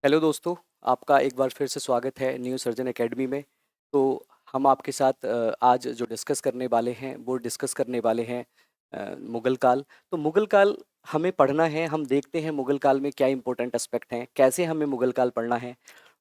Hello दोस्तों, आपका एक बार फिर से स्वागत है न्यू सर्जन एकेडमी में। तो हम आपके साथ आज जो डिस्कस करने वाले हैं वो डिस्कस करने वाले हैं मुगल काल। तो मुगल काल हमें पढ़ना है, हम देखते हैं मुगल काल में क्या इंपॉर्टेंट एस्पेक्ट हैं, कैसे हमें मुगल काल पढ़ना है।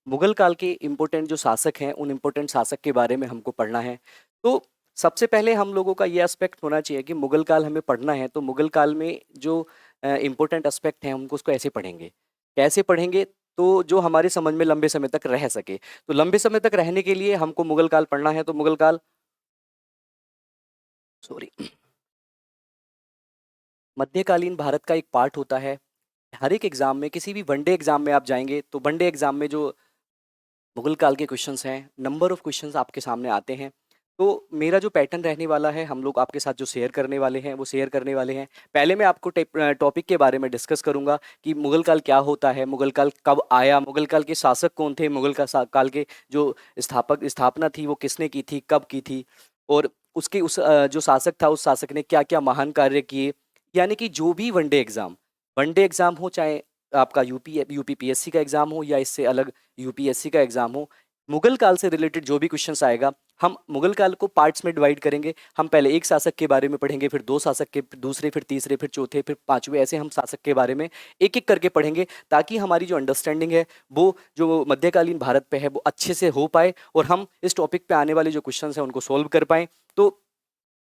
मुगल काल के इम्पोर्टेंट जो शासक हैं उन इम्पोर्टेंट शासक के बारे में हमको पढ़ना है। तो सबसे पहले हम लोगों का ये एस्पेक्ट होना चाहिए कि मुगल काल हमें पढ़ना है तो मुगल काल में जो इम्पोर्टेंट एस्पेक्ट हैं हमको उसको ऐसे पढ़ेंगे। कैसे पढ़ेंगे? तो जो हमारे समझ में लंबे समय तक रह सके। तो लंबे समय तक रहने के लिए हमको मुगल काल पढ़ना है। तो मुगल काल सॉरी मध्यकालीन भारत का एक पार्ट होता है। हर एक एग्जाम में, किसी भी वनडे एग्जाम में आप जाएंगे तो वनडे एग्जाम में जो मुगल काल के क्वेश्चंस हैं, नंबर ऑफ क्वेश्चंस आपके सामने आते हैं। तो मेरा जो पैटर्न रहने वाला है, हम लोग आपके साथ जो शेयर करने वाले हैं वो शेयर करने वाले हैं। पहले मैं आपको टॉपिक के बारे में डिस्कस करूंगा कि मुगल काल क्या होता है, मुगल काल कब आया, मुगल काल के शासक कौन थे, काल के जो स्थापना थी वो किसने की थी, कब की थी, और उसके जो शासक था उस शासक ने क्या क्या महान कार्य किए। यानी कि जो भी वनडे एग्जाम हो, चाहे आपका यूपीपीएससी का एग्जाम हो या इससे अलग यूपीएससी का एग्जाम हो, मुगल काल से रिलेटेड जो भी क्वेश्चंस आएगा, हम मुगल काल को पार्ट्स में डिवाइड करेंगे। हम पहले एक शासक के बारे में पढ़ेंगे, फिर दो शासक के, फिर दूसरे, फिर तीसरे, फिर चौथे, फिर पांचवें, ऐसे हम शासक के बारे में एक एक करके पढ़ेंगे, ताकि हमारी जो अंडरस्टैंडिंग है वो जो मध्यकालीन भारत पे है वो अच्छे से हो पाए और हम इस टॉपिक पे आने वाले जो क्वेश्चन हैं उनको सोल्व कर पाए। तो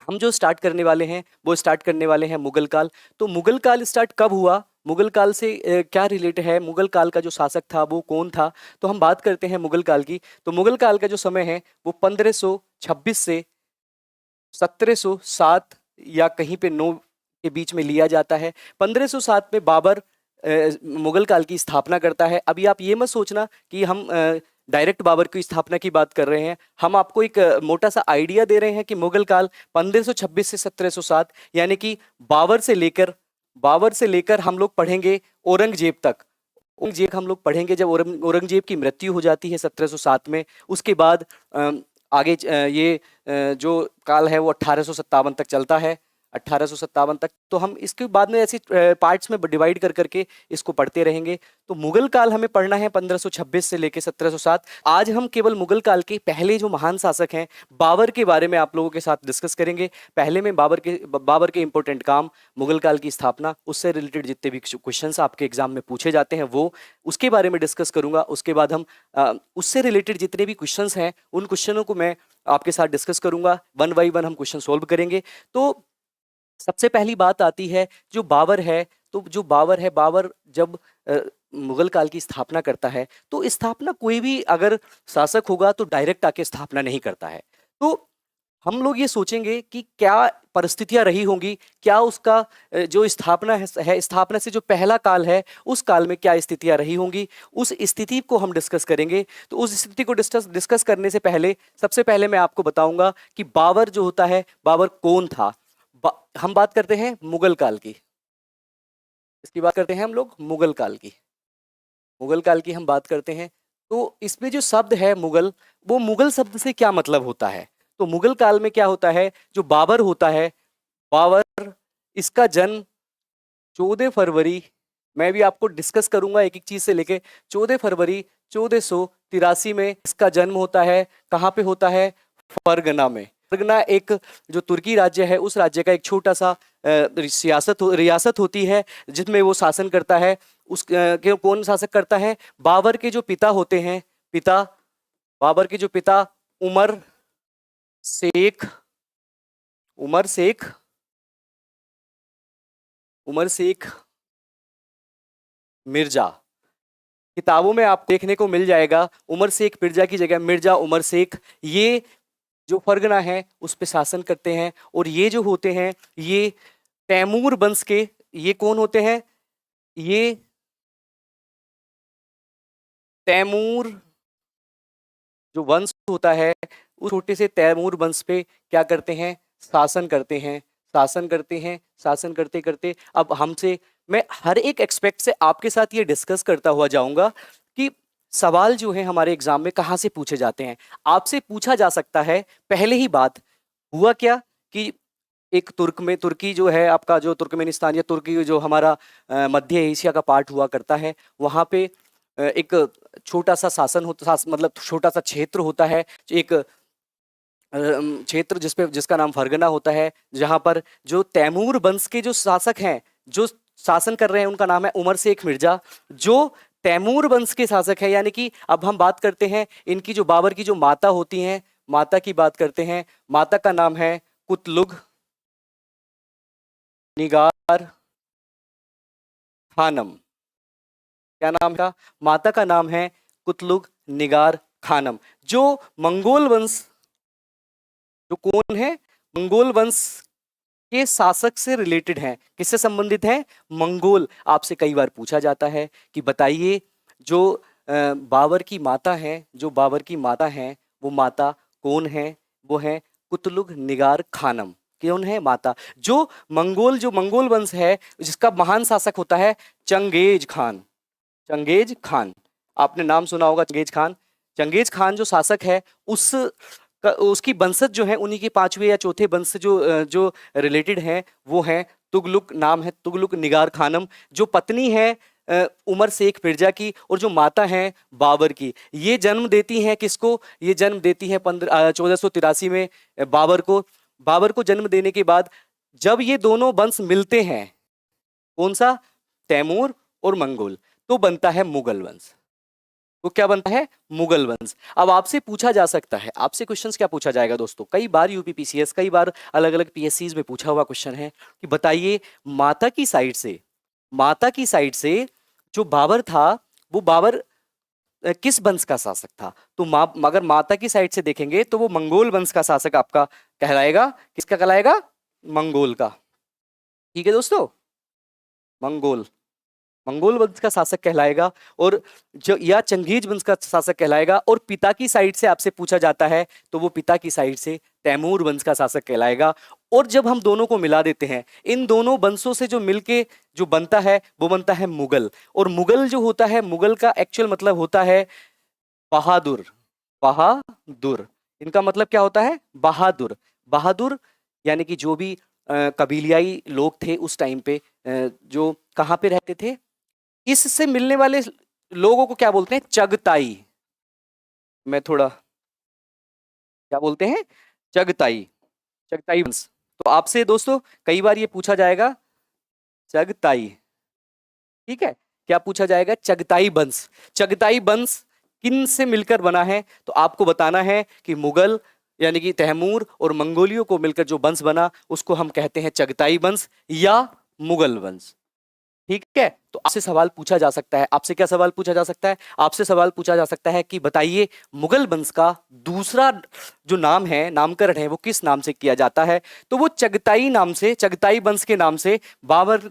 हम जो स्टार्ट करने वाले हैं वो स्टार्ट करने वाले हैं मुगल काल। तो मुगल काल स्टार्ट कब हुआ, मुगल काल से क्या रिलेट है, मुगल काल का जो शासक था वो कौन था। तो हम बात करते हैं मुगल काल की। तो मुगल काल का जो समय है वो 1526 से 1707 या कहीं पे 9 के बीच में लिया जाता है। 1507 में बाबर मुगल काल की स्थापना करता है। अभी आप ये मत सोचना कि हम डायरेक्ट बाबर की स्थापना की बात कर रहे हैं। हम आपको एक मोटा सा आइडिया दे रहे हैं कि मुगल काल 1526 से 1707, यानी कि बाबर से लेकर हम लोग पढ़ेंगे औरंगजेब तक। औरंगजेब हम लोग पढ़ेंगे जब औरंगजेब की मृत्यु हो जाती है 1707 में। उसके बाद आगे ये जो काल है वो 1857 तक चलता है, 1857 तक। तो हम इसके बाद में ऐसी पार्ट्स में डिवाइड कर करके इसको पढ़ते रहेंगे। तो मुगल काल हमें पढ़ना है 1526 से लेकर 1707। आज हम केवल मुगल काल के पहले जो महान शासक हैं बाबर के बारे में आप लोगों के साथ डिस्कस करेंगे। पहले में बाबर के इंपॉर्टेंट काम, मुगल काल की स्थापना, उससे रिलेटेड जितने भी क्वेश्चंस आपके एग्जाम में पूछे जाते हैं वो उसके बारे में डिस्कस करूंगा। उसके बाद हम उससे रिलेटेड जितने भी क्वेश्चंस हैं उन क्वेश्चनों को मैं आपके साथ डिस्कस करूंगा। वन बाई वन हम क्वेश्चन सोल्व करेंगे। तो सबसे पहली बात आती है जो बाबर है। तो जो बाबर है, बाबर जब मुगल काल की स्थापना करता है तो स्थापना कोई भी अगर शासक होगा तो डायरेक्ट आके स्थापना नहीं करता है। तो हम लोग ये सोचेंगे कि क्या परिस्थितियां रही होंगी, क्या उसका जो स्थापना है स्थापना से जो पहला काल है उस काल में क्या स्थितियां रही होंगी, उस स्थिति को हम डिस्कस करेंगे। तो उस स्थिति को डिस्कस करने से पहले सबसे पहले मैं आपको बताऊंगा कि बाबर जो होता है, बाबर कौन था। हम बात करते हैं मुगल काल की, इसकी बात करते हैं हम लोग मुगल काल की। मुगल काल की हम बात करते हैं तो इसमें जो शब्द है मुगल, वो मुगल शब्द से क्या मतलब होता है। तो मुगल काल में क्या होता है, जो बाबर होता है, बाबर, इसका जन्म 14 फरवरी, मैं भी आपको डिस्कस करूंगा एक एक चीज से लेके। 14 फरवरी 1483 में इसका जन्म होता है। कहाँ पे होता है? फरगना में। फरगना एक जो तुर्की राज्य है उस राज्य का एक छोटा सा रियासत होती है जिसमें वो शासन करता है। कौन शासक करता है? बाबर के जो पिता होते हैं, बाबर के जो पिता उमर शेख उमर शेख उमर शेख मिर्जा, किताबों में आपको देखने को मिल जाएगा उमर शेख मिर्जा की जगह मिर्जा उमर शेख। ये जो फरगना है उस पे शासन करते हैं। और ये जो होते हैं ये तैमूर वंश के, ये कौन होते हैं? ये तैमूर जो वंश होता है उस छोटे से तैमूर वंश पे क्या करते हैं? शासन करते हैं, शासन करते हैं। शासन करते करते अब हमसे, मैं हर एक एक्सपेक्ट से आपके साथ ये डिस्कस करता हुआ जाऊंगा कि सवाल जो है हमारे एग्जाम में कहाँ से पूछे जाते हैं। आपसे पूछा जा सकता है, पहले ही बात हुआ क्या कि एक तुर्की जो है आपका, जो तुर्कमेनिस्तान या तुर्की जो हमारा मध्य एशिया का पार्ट हुआ करता है, वहाँ पे एक छोटा सा शासन होता, मतलब छोटा सा क्षेत्र होता है, एक क्षेत्र जिसका नाम फरगना होता है, जहां पर जो तैमूर वंश के जो शासक हैं, जो शासन कर रहे हैं, उनका नाम है उमर शेख मिर्जा, जो तैमूर वंश के शासक है। यानी कि अब हम बात करते हैं इनकी जो बाबर की जो माता होती हैं, माता की बात करते हैं। माता का नाम है कुतलुग निगार खानम। क्या नाम था? माता का नाम है कुतलुग निगार खानम, जो मंगोल वंश, जो कौन है? मंगोल वंश के शासक से रिलेटेड हैं। किससे संबंधित है? मंगोल। आपसे कई बार पूछा जाता है कि बताइए जो बाबर की माता है, जो बाबर की माता है, वो माता कौन है? वो है कुतलुग निगार खानम। कौन है माता? जो मंगोल वंश है, जिसका महान शासक होता है चंगेज खान। चंगेज खान, आपने नाम सुना होगा चंगेज खान। चंगेज खान जो शासक है, उसकी वंशज जो है, उन्हीं के पांचवें या चौथे वंश जो रिलेटेड हैं, वो हैं तुगलुक। नाम है तुगलुक निगार खानम, जो पत्नी है उमर शेख मिर्जा की, और जो माता है बाबर की। ये जन्म देती हैं किसको? ये जन्म देती हैं 1483 में बाबर को। बाबर को जन्म देने के बाद जब ये दोनों वंश मिलते हैं, कौन सा? तैमूर और मंगोल, तो बनता है मुगल वंश। तो क्या बनता है? मुगल वंश। अब आपसे पूछा जा सकता है, आपसे क्वेश्चंस क्या पूछा जाएगा दोस्तों? कई बार यूपीपीसीएस, कई बार अलग अलग पीएससीज में पूछा हुआ क्वेश्चन है कि बताइए माता की साइड से, माता की साइड से जो बाबर था, वो बाबर किस वंश का शासक था? तो अगर माता की साइड से देखेंगे तो वो मंगोल वंश का शासक आपका कहलाएगा। किसका कहलाएगा? मंगोल का। ठीक है दोस्तों, मंगोल वंश का शासक कहलाएगा, और जो या चंगेज वंश का शासक कहलाएगा। और पिता की साइड से आपसे पूछा जाता है तो वो पिता की साइड से तैमूर वंश का शासक कहलाएगा। और जब हम दोनों को मिला देते हैं, इन दोनों वंशों से जो मिलके जो बनता है, वो बनता है मुगल। और मुगल जो होता है, मुगल का एक्चुअल मतलब होता है बहादुर। बहादुर, इनका मतलब क्या होता है? बहादुर। बहादुर यानी कि जो भी कबीलियाई लोग थे उस टाइम पे, जो कहाँ पे रहते थे, इससे मिलने वाले लोगों को क्या बोलते हैं? चगताई। मैं थोड़ा, क्या बोलते हैं? चगताई। चगताई वंश। तो आपसे दोस्तों कई बार ये पूछा जाएगा, चगताई। ठीक है, क्या पूछा जाएगा? चगताई वंश। चगताई वंश किन से मिलकर बना है? तो आपको बताना है कि मुगल यानी कि तैमूर और मंगोलियों को मिलकर जो वंश बना, उसको हम कहते हैं चगताई वंश या मुगल वंश। ठीक है, तो आपसे सवाल पूछा जा सकता है। आपसे क्या सवाल पूछा जा सकता है? आपसे सवाल पूछा जा सकता है कि बताइए मुगल वंश का दूसरा जो नाम है, नामकरण है, वो किस नाम से किया जाता है? तो वो चगताई नाम से, चगताई वंश के नाम से बाबर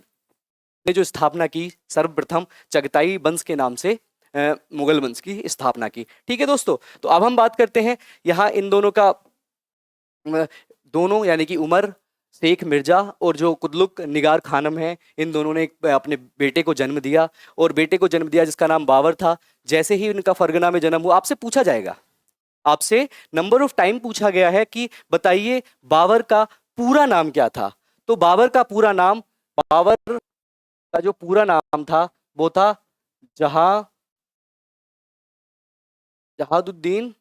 ने जो स्थापना की, सर्वप्रथम चगताई वंश के नाम से मुगल वंश की स्थापना की। ठीक है दोस्तों, तो अब हम बात करते हैं यहाँ इन दोनों का, दोनों यानी कि उमर शेख मिर्जा और जो कुतलुक निगार खानम है, इन दोनों ने अपने बेटे को जन्म दिया, और बेटे को जन्म दिया जिसका नाम बाबर था। जैसे ही उनका फरगना में जन्म हुआ, आपसे पूछा जाएगा, आपसे नंबर ऑफ टाइम पूछा गया है कि बताइए बाबर का पूरा नाम क्या था? तो बाबर का पूरा नाम, बाबर का जो पूरा नाम था वो था जहादुद्दीन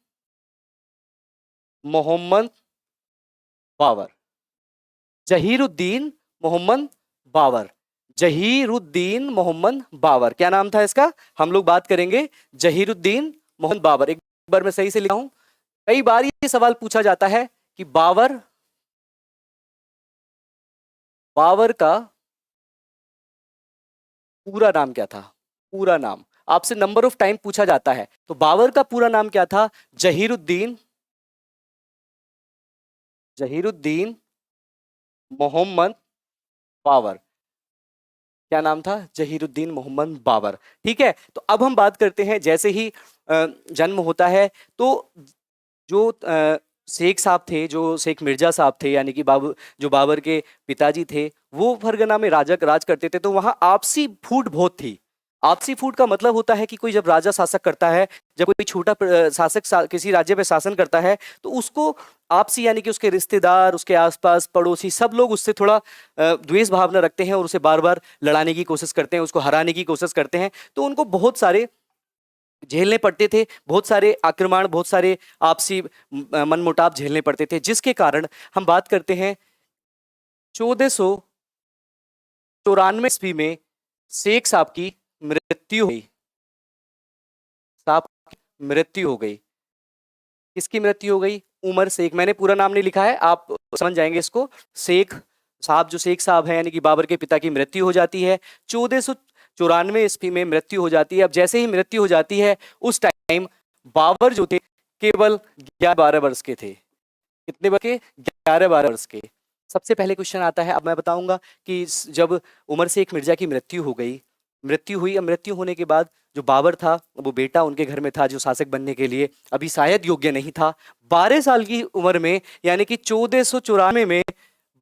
मोहम्मद बाबर। जहीरुद्दीन मोहम्मद बाबर। जहीरुद्दीन मोहम्मद बाबर, क्या नाम था इसका? हम लोग बात करेंगे जहीरुद्दीन मोहम्मद बाबर। एक बार मैं सही से लिखा हूं, कई बार ये सवाल पूछा जाता है कि बाबर का पूरा नाम क्या था? पूरा नाम आपसे नंबर ऑफ टाइम पूछा जाता है। तो बाबर का पूरा नाम क्या था? जहीरुद्दीन मोहम्मद बाबर। क्या नाम था? जहीरुद्दीन मोहम्मद बाबर। ठीक है, तो अब हम बात करते हैं, जैसे ही जन्म होता है तो जो शेख साहब थे, जो शेख मिर्जा साहब थे, यानी कि जो बाबर के पिताजी थे, वो फरगना में राज करते थे। तो वहां आपसी फूट बहुत थी। आपसी फूट का मतलब होता है कि कोई जब राजा शासक करता है, जब कोई छोटा शासक किसी राज्य पे शासन करता है, तो उसको आपसी यानी कि उसके रिश्तेदार, उसके आसपास पड़ोसी, सब लोग उससे थोड़ा द्वेष भावना रखते हैं और उसे बार बार लड़ाने की कोशिश करते हैं, उसको हराने की कोशिश करते हैं। तो उनको बहुत सारे झेलने पड़ते थे, बहुत सारे आक्रमण, बहुत सारे आपसी मनमुटाव झेलने पड़ते थे, जिसके कारण हम बात करते हैं 1494 ईस्वी में शेख साहब की मृत्यु हुई। साहब की मृत्यु हो गई। किसकी मृत्यु हो गई? उमर शेख। मैंने पूरा नाम नहीं लिखा है, आप समझ जाएंगे इसको। शेख साहब, जो शेख साहब हैं यानी कि बाबर के पिता की मृत्यु हो जाती है। 1494 ईस्वी में मृत्यु हो जाती है। अब जैसे ही मृत्यु हो जाती है, उस टाइम बाबर जो थे केवल 11-12 वर्ष के थे। कितने वर्ष के? 11-12 वर्ष के। सबसे पहले क्वेश्चन आता है, अब मैं बताऊंगा कि जब उमर शेख मिर्जा की मृत्यु हो गई, मृत्यु हुई, अब मृत्यु होने के बाद जो बाबर था, वो बेटा उनके घर में था जो शासक बनने के लिए अभी शायद योग्य नहीं था। 12 साल की उम्र में यानी कि 1494 में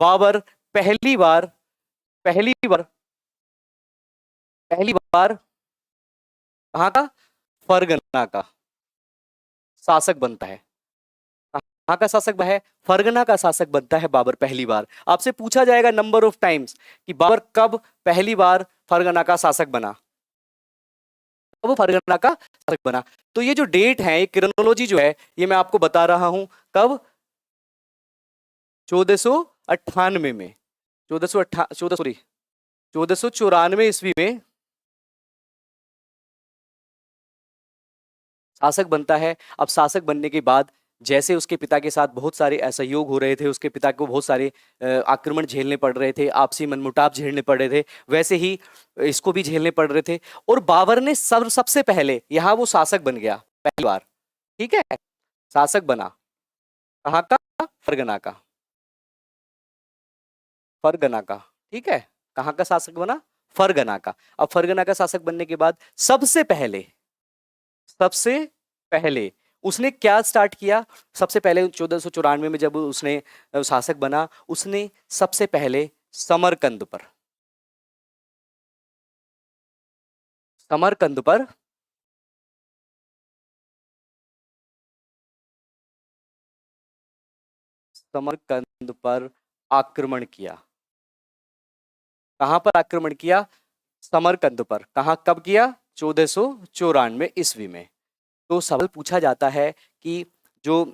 बाबर पहली बार पहली बार पहली बार कहाँ का? फरगना का शासक बनता है। कहाँ का शासक है? फरगना का शासक बनता है बाबर पहली बार। आपसे पूछा जाएगा नंबर ऑफ टाइम्स कि बाबर कब पहली बार फरगना का शासक बना, कब फरगना का शासक बना। तो ये जो डेट है, ये क्रोनोलॉजी जो है, ये मैं आपको बता रहा हूं। कब? 1498 में, 1494 ईस्वी में शासक बनता है। अब शासक बनने के बाद जैसे उसके पिता के साथ बहुत सारे असहयोग हो रहे थे, उसके पिता को बहुत सारे आक्रमण झेलने पड़ रहे थे, आपसी मनमुटाव झेलने पड़ रहे थे, वैसे ही इसको भी झेलने पड़ रहे थे। और बाबर ने सबसे पहले यहाँ वो शासक बन गया पहली बार। ठीक है, शासक बना। कहाँ का? फरगना का। फरगना का। ठीक है, कहाँ का शासक बना? फरगना का। अब फरगना का शासक बनने के बाद सबसे पहले उसने क्या स्टार्ट किया? सबसे पहले 1494 में जब उसने शासक बना, उसने सबसे पहले समरकंद पर समरकंद पर आक्रमण किया। कहां पर आक्रमण किया? समरकंद पर। कहां, कब किया? 1494 ईस्वी में। तो सवाल पूछा जाता है कि जो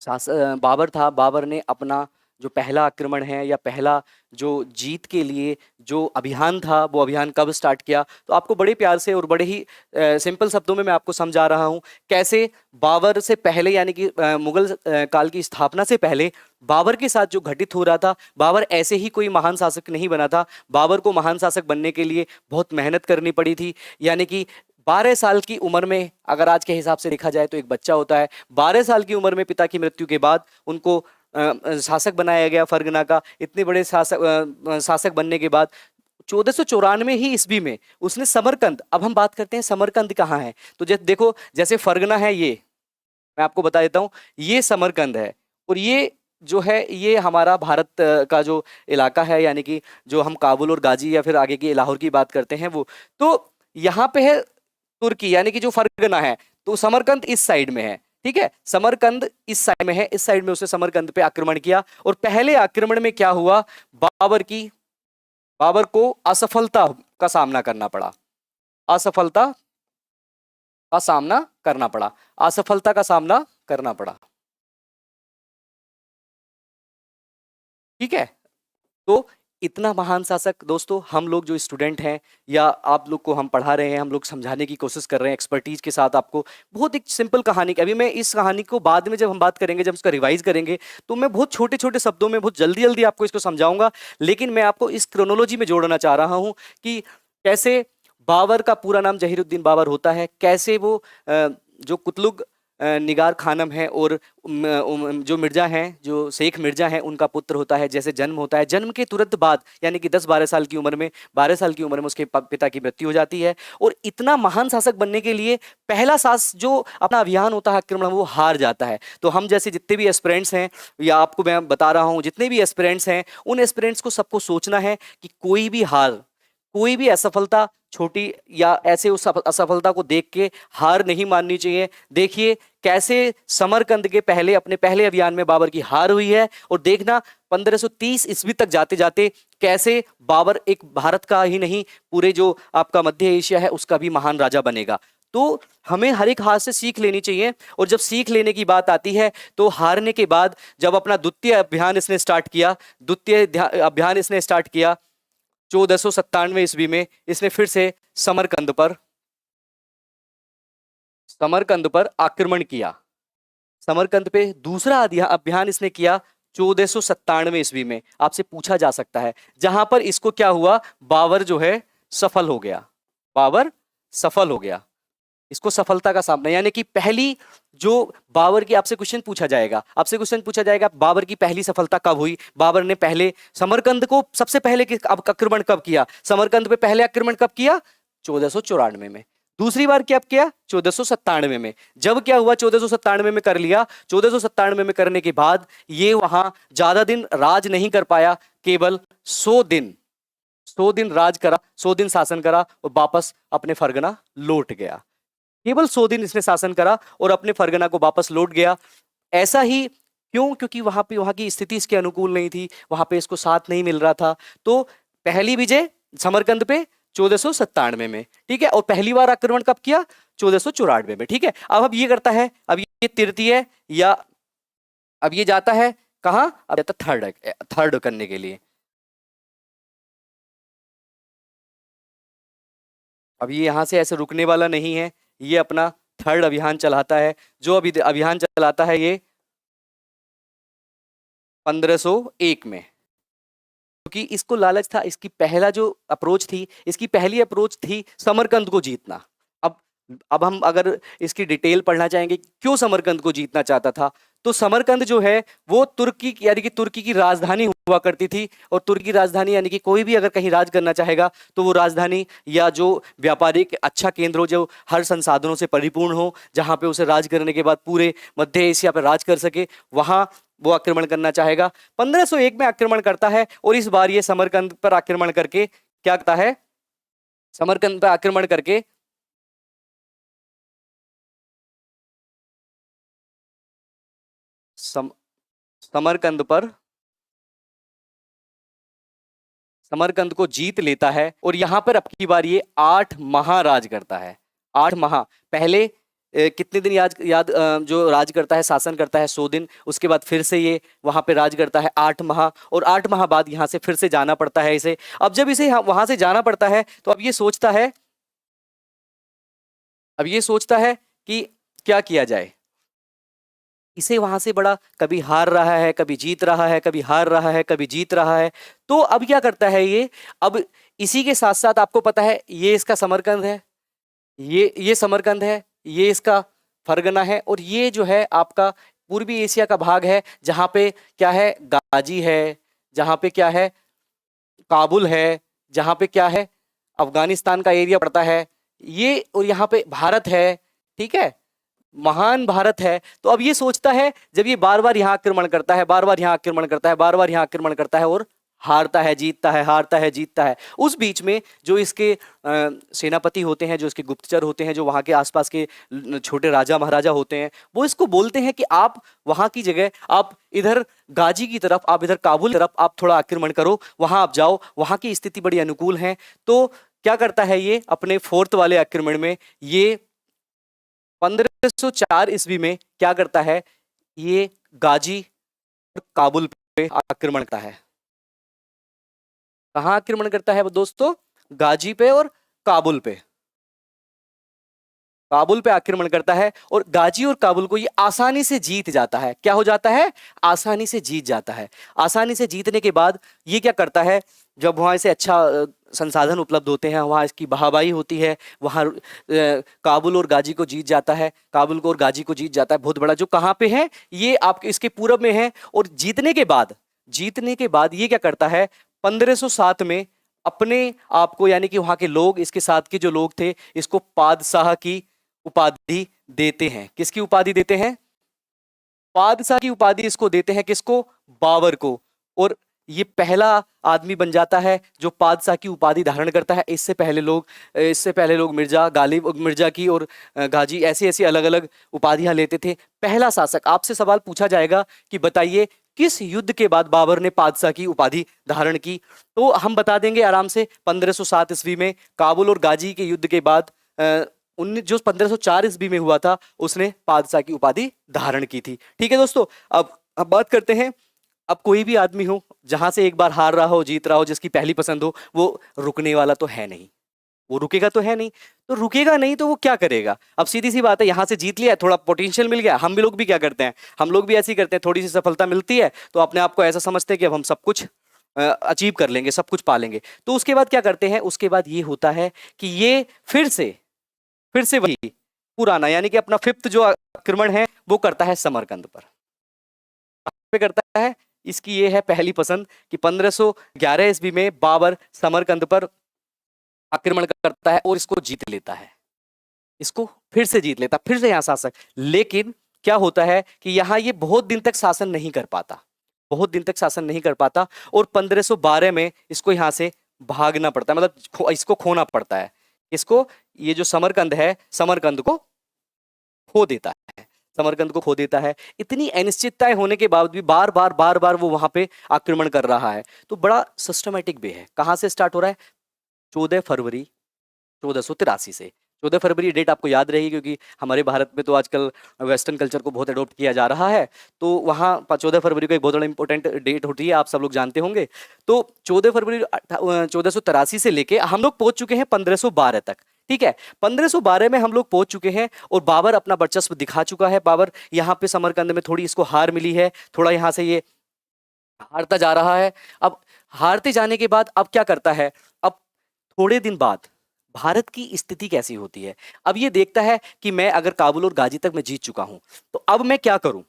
बाबर था, बाबर ने अपना जो पहला आक्रमण है या पहला जो जीत के लिए जो अभियान था, वो अभियान कब स्टार्ट किया? तो आपको बड़े प्यार से और बड़े ही सिंपल शब्दों में मैं आपको समझा रहा हूँ कैसे बाबर से पहले यानी कि मुगल काल की स्थापना से पहले बाबर के साथ जो घटित हो रहा था, बाबर ऐसे ही कोई महान शासक नहीं बना था। बाबर को महान शासक बनने के लिए बहुत मेहनत करनी पड़ी थी। यानी कि 12 साल की उम्र में, अगर आज के हिसाब से देखा जाए तो एक बच्चा होता है, 12 साल की उम्र में पिता की मृत्यु के बाद उनको शासक बनाया गया फरगना का। इतने बड़े शासक बनने के बाद 1494 ही ईस्वी में उसने समरकंद, अब हम बात करते हैं समरकंद कहाँ है। तो जैसे देखो, जैसे फरगना है, ये मैं आपको बता देता हूँ, ये समरकंद है। और ये जो है, ये हमारा भारत का जो इलाका है, यानी कि जो हम काबुल और गाजी या फिर आगे की लाहौर की बात करते हैं वो। तो यहाँ पे है तुर्की, यानी कि जो फरगना है। तो समरकंद इस साइड में है। ठीक है, समरकंद इस साइड में है, इस साइड में उसने समरकंद पे आक्रमण किया। और पहले आक्रमण में क्या हुआ? बाबर को असफलता का सामना करना पड़ा। असफलता का सामना करना पड़ा। असफलता का सामना करना पड़ा। ठीक है, तो इतना महान शासक, दोस्तों हम लोग जो स्टूडेंट हैं या आप लोग को हम पढ़ा रहे हैं, हम लोग समझाने की कोशिश कर रहे हैं एक्सपर्टीज के साथ आपको। बहुत एक सिंपल कहानी, अभी मैं इस कहानी को बाद में जब हम बात करेंगे, जब उसका रिवाइज करेंगे, तो मैं बहुत छोटे छोटे शब्दों में बहुत जल्दी जल्दी आपको इसको समझाऊंगा। लेकिन मैं आपको इस क्रोनोलॉजी में जोड़ना चाह रहा हूँ कि कैसे बाबर का पूरा नाम जहीरुद्दीन बाबर होता है, कैसे वो जो कुतलुग निगार खानम है और जो मिर्जा हैं, जो शेख मिर्जा हैं, उनका पुत्र होता है। जैसे जन्म होता है, जन्म के तुरंत बाद यानी कि 10-12 साल की उम्र में, 12 साल की उम्र में उसके पिता की मृत्यु हो जाती है। और इतना महान शासक बनने के लिए पहला जो अपना अभियान होता है आक्रमण, वो हार जाता है। तो हम जैसे जितने भी एस्पिरेंट्स हैं, या आपको मैं बता रहा हूँ जितने भी एस्पिरेंट्स हैं, उन एस्पिरेंट्स को सबको सोचना है कि कोई भी हार, कोई भी असफलता, छोटी या ऐसे उस असफलता को देख के हार नहीं माननी चाहिए। देखिए कैसे समरकंद के पहले, अपने पहले अभियान में बाबर की हार हुई है। और देखना 1530 ईस्वी तक जाते जाते कैसे बाबर एक भारत का ही नहीं, पूरे जो आपका मध्य एशिया है उसका भी महान राजा बनेगा। तो हमें हर एक हार से सीख लेनी चाहिए। और जब सीख लेने की बात आती है तो हारने के बाद जब अपना द्वितीय अभियान इसने स्टार्ट किया, अभियान इसने स्टार्ट किया 1497 ईस्वी में, इसने फिर से समरकंद पर आक्रमण किया। समरकंद पे दूसरा अभियान इसने किया 1497 ईस्वी में। आपसे पूछा जा सकता है, जहां पर इसको क्या हुआ, बाबर जो है सफल हो गया, बाबर सफल हो गया। इसको सफलता का सामना, यानी कि पहली जो बाबर की, आपसे क्वेश्चन पूछा जाएगा बाबर की पहली सफलता कब हुई। बाबर ने पहले समरकंद को सबसे पहले आक्रमण कब किया, समरकंद पे पहले आक्रमण कब किया, 1494 में। दूसरी बार क्या किया, 1497 में। जब क्या हुआ, 1497 में कर लिया। 1497 में करने के बाद ये वहां ज्यादा दिन राज नहीं कर पाया, केवल 100 दिन राज करा, 100 दिन शासन करा और वापस अपने फरगना लौट गया। केवल 100 दिन इसने शासन करा और अपने फरगना को वापस लौट गया। ऐसा ही क्यों, क्योंकि वहां की स्थिति इसके अनुकूल नहीं थी, वहां पे इसको साथ नहीं मिल रहा था। तो पहली विजय समरकंद पे 1497 में, ठीक है। और पहली बार आक्रमण कब किया, 1494 में, ठीक है। अब ये करता है, अब ये तृतीय, या अब ये जाता है कहां, अब जाता थर्ड करने के लिए। अब ये यहां से ऐसे रुकने वाला नहीं है, ये अपना थर्ड अभियान चलाता है। जो अभी अभियान चलाता है ये 1501 में, क्योंकि इसको लालच था। इसकी पहला जो अप्रोच थी, इसकी पहली अप्रोच थी समरकंद को जीतना। अब हम अगर इसकी डिटेल पढ़ना चाहेंगे क्यों समरकंद को जीतना चाहता था, तो समरकंद जो है वो तुर्की, यानी कि तुर्की की राजधानी हुआ करती थी। और तुर्की की राजधानी यानी कि कोई भी अगर कहीं राज करना चाहेगा तो वो राजधानी या जो व्यापारिक अच्छा केंद्र हो, जो हर संसाधनों से परिपूर्ण हो, जहां पे उसे राज करने के बाद पूरे मध्य एशिया पर राज कर सके, वहां वो आक्रमण करना चाहेगा। 1501 में आक्रमण करता है और इस बार ये समरकंद पर आक्रमण करके क्या करता है, समरकंद पर आक्रमण करके समरकंद को जीत लेता है। और यहां पर अब की बार ये 8 माह राज करता है। 8 माह, पहले कितने दिन जो राज करता है, शासन करता है 100 दिन, उसके बाद फिर से ये वहां पे राज करता है 8 माह। और 8 माह बाद यहां से फिर से जाना पड़ता है इसे। अब जब इसे वहां से जाना पड़ता है तो अब ये सोचता है कि क्या किया जाए। इसे वहां से बड़ा, कभी हार रहा है, कभी जीत रहा है, कभी हार रहा है, कभी जीत रहा है। तो अब क्या करता है ये, अब इसी के साथ साथ आपको पता है ये इसका समरकंद है, ये समरकंद है, ये इसका फरगना है, और ये जो है आपका पूर्वी एशिया का भाग है, जहां पे क्या है, गाजी है, जहां पे क्या है, काबुल है, जहां पे क्या है, अफगानिस्तान का एरिया पड़ता है ये, और यहाँ पे भारत है, ठीक है, महान भारत है। तो अब ये सोचता है, जब ये बार बार यहाँ आक्रमण करता है, बार बार यहाँ आक्रमण करता है, बार बार यहाँ आक्रमण करता है और हारता है, जीतता है, हारता है, जीतता है, उस बीच में जो इसके सेनापति होते हैं, जो इसके गुप्तचर होते हैं, जो वहाँ के आसपास के छोटे राजा महाराजा होते हैं, वो इसको बोलते हैं कि आप वहाँ की जगह, आप इधर गाजी की तरफ, आप इधर काबुल की तरफ आप थोड़ा आक्रमण करो, वहाँ आप जाओ, वहाँ की स्थिति बड़ी अनुकूल है। तो क्या करता है ये, अपने फोर्थ वाले आक्रमण में ये 1504 ईस्वी में क्या करता है, ये गाजी और काबुल पे आक्रमण करता है। कहां आक्रमण करता है वो दोस्तों, गाजी पे और काबुल पे। काबुल पे आक्रमण करता है और गाजी और काबुल को ये आसानी से जीत जाता है। क्या हो जाता है, आसानी से जीत जाता है। आसानी से जीतने के बाद ये क्या करता है, जब वहां से अच्छा संसाधन उपलब्ध होते हैं, वहां इसकी बहाबाही होती है, वहां काबुल और गाजी को जीत जाता है, काबुल को और गाजी को जीत जाता है। बहुत बड़ा, जो कहाँ पे है, ये आपके इसके पूरब में है। और जीतने के बाद ये क्या करता है, 1507 में अपने आप को, यानी कि वहां के लोग, इसके साथ के जो लोग थे, इसको पादशाह की उपाधि देते हैं। किसकी उपाधि देते हैं, पादशाह की उपाधि इसको देते हैं। किसको, बाबर को। और ये पहला आदमी बन जाता है जो पादशाह की उपाधि धारण करता है। इससे पहले लोग मिर्जा, गालिब मिर्जा की और गाजी, ऐसी ऐसी अलग अलग उपाधियां लेते थे। पहला शासक, आपसे सवाल पूछा जाएगा कि बताइए किस युद्ध के बाद बाबर ने पादशाह की उपाधि धारण की, तो हम बता देंगे आराम से, 1507 ईस्वी में काबुल और गाजी के युद्ध के बाद जो 1504 ईस्वी में हुआ था उसने पादशाह की उपाधि धारण की थी। ठीक है दोस्तों, अब बात करते हैं। अब कोई भी आदमी हो, जहां से एक बार हार रहा हो, जीत रहा हो, जिसकी पहली पसंद हो, वो रुकने वाला तो है नहीं। वो रुकेगा तो है नहीं, तो रुकेगा नहीं तो वो क्या करेगा? अब सीधी सी बात है, यहां से जीत लिया, थोड़ा पोटेंशियल मिल गया। हम भी लोग भी क्या करते हैं, हम लोग भी ऐसे ही करते हैं, थोड़ी सी सफलता मिलती है तो अपने आप को ऐसा समझते हैं कि अब हम सब कुछ अचीव कर लेंगे, सब कुछ पालेंगे। तो उसके बाद क्या करते हैं, उसके बाद ये होता है कि ये फिर से वही पुराना, यानी कि अपना फिफ्थ जो आक्रमण है वो करता है समरकंद पर। पे करता है, इसकी ये है पहली पसंद कि 1511 ईस्वी में बाबर समरकंद पर आक्रमण करता है और इसको जीत लेता है। इसको फिर से जीत लेता, फिर से यहां शासक। लेकिन क्या होता है कि यहां ये बहुत दिन तक शासन नहीं कर पाता, बहुत दिन तक शासन नहीं कर पाता, और 1512 में इसको यहां से भागना पड़ता है, मतलब इसको खोना पड़ता है। इसको, ये जो समरकंद है, समरकंद को खो देता है, समरकंद को खो देता है। इतनी अनिश्चितताएं होने के बाद भी बार बार वो वहां पे आक्रमण कर रहा है। तो बड़ा सिस्टमेटिक वे है। कहां से स्टार्ट हो रहा है? 14 फरवरी 1483 से। 14 फरवरी डेट आपको याद रहेगी, क्योंकि हमारे भारत में तो आजकल वेस्टर्न कल्चर को बहुत अडॉप्ट किया जा रहा है। तो वहाँ 14 फरवरी को एक बहुत बड़ा इंपॉर्टेंट डेट होती है, आप सब लोग जानते होंगे। तो 14 फरवरी 1483 से लेके हम लोग पहुंच चुके हैं 1512 तक। ठीक है, 1512 में हम लोग पहुंच चुके हैं और बाबर अपना वर्चस्व दिखा चुका है। बाबर यहाँ पे समरकंद में थोड़ी इसको हार मिली है, थोड़ा यहाँ से ये हारता जा रहा है। अब हारते जाने के बाद अब क्या करता है, अब थोड़े दिन बाद भारत की स्थिति कैसी होती है। अब ये देखता है कि मैं अगर काबुल और गाजी तक मैं जीत चुका हूं, तो अब मैं क्या करूं?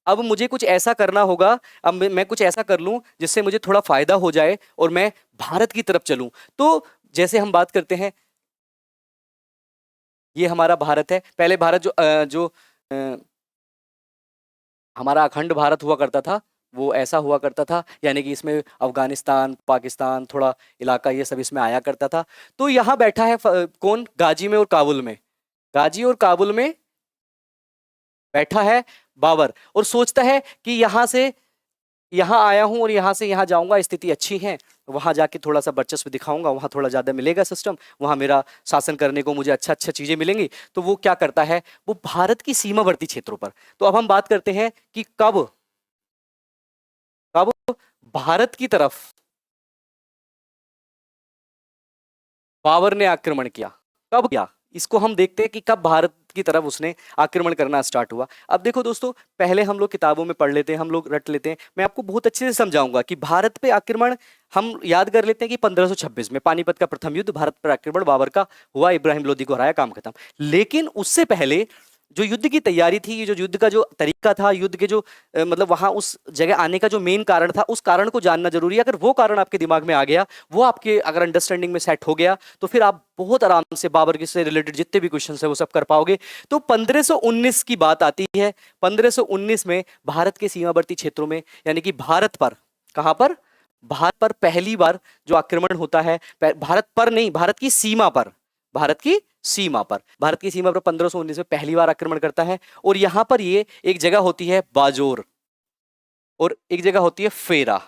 अब मुझे कुछ ऐसा करना होगा, अब मैं कुछ ऐसा कर लूं जिससे मुझे थोड़ा फायदा हो जाए और मैं भारत की तरफ चलूं। तो जैसे हम बात करते हैं, ये हमारा भारत है। पहले भारत जो हमारा अखंड भारत हुआ करता था, वो ऐसा हुआ करता था, यानी कि इसमें अफगानिस्तान, पाकिस्तान, थोड़ा इलाका ये सब इसमें आया करता था। तो यहाँ बैठा है कौन? गाजी में और काबुल में, गाजी और काबुल में बैठा है बाबर, और सोचता है कि यहाँ से यहाँ आया हूं और यहाँ से यहाँ जाऊंगा, स्थिति अच्छी है, वहां जाके थोड़ा सा वर्चस्व दिखाऊंगा, वहां थोड़ा ज्यादा मिलेगा सिस्टम, वहां मेरा शासन करने को मुझे अच्छा अच्छा चीजें मिलेंगी। तो वो क्या करता है, वो भारत की सीमावर्ती क्षेत्रों पर। तो अब हम बात करते हैं कि कब कब भारत की तरफ बाबर ने आक्रमण किया, कब किया, इसको हम देखते हैं कि कब भारत की तरफ उसने आक्रमण करना स्टार्ट हुआ। अब देखो दोस्तों, पहले हम लोग किताबों में पढ़ लेते हैं, हम लोग रट लेते हैं। मैं आपको बहुत अच्छे से समझाऊंगा कि भारत पे आक्रमण हम याद कर लेते हैं कि 1526 में पानीपत का प्रथम युद्ध, भारत पर आक्रमण बाबर का हुआ, इब्राहिम लोदी को हराया, काम खत्म। लेकिन उससे पहले जो युद्ध की तैयारी थी, ये जो युद्ध का जो तरीका था, युद्ध के जो मतलब वहां उस जगह आने का जो मेन कारण था, उस कारण को जानना जरूरी है। अगर वो कारण आपके दिमाग में आ गया, वो आपके अगर अंडरस्टैंडिंग में सेट हो गया, तो फिर आप बहुत आराम से बाबर के से रिलेटेड जितने भी क्वेश्चन है वो सब कर पाओगे। तो 1519 की बात आती है। 1519 में भारत के सीमावर्ती क्षेत्रों में, यानी कि भारत पर, कहां पर? भारत पर पहली बार जो आक्रमण होता है, भारत पर नहीं, भारत की सीमा पर, भारत की सीमा पर, भारत की सीमा पर 1519 में पहली बार आक्रमण करता है। और यहां पर ये एक जगह होती है बाजोर और एक जगह होती है फेरा,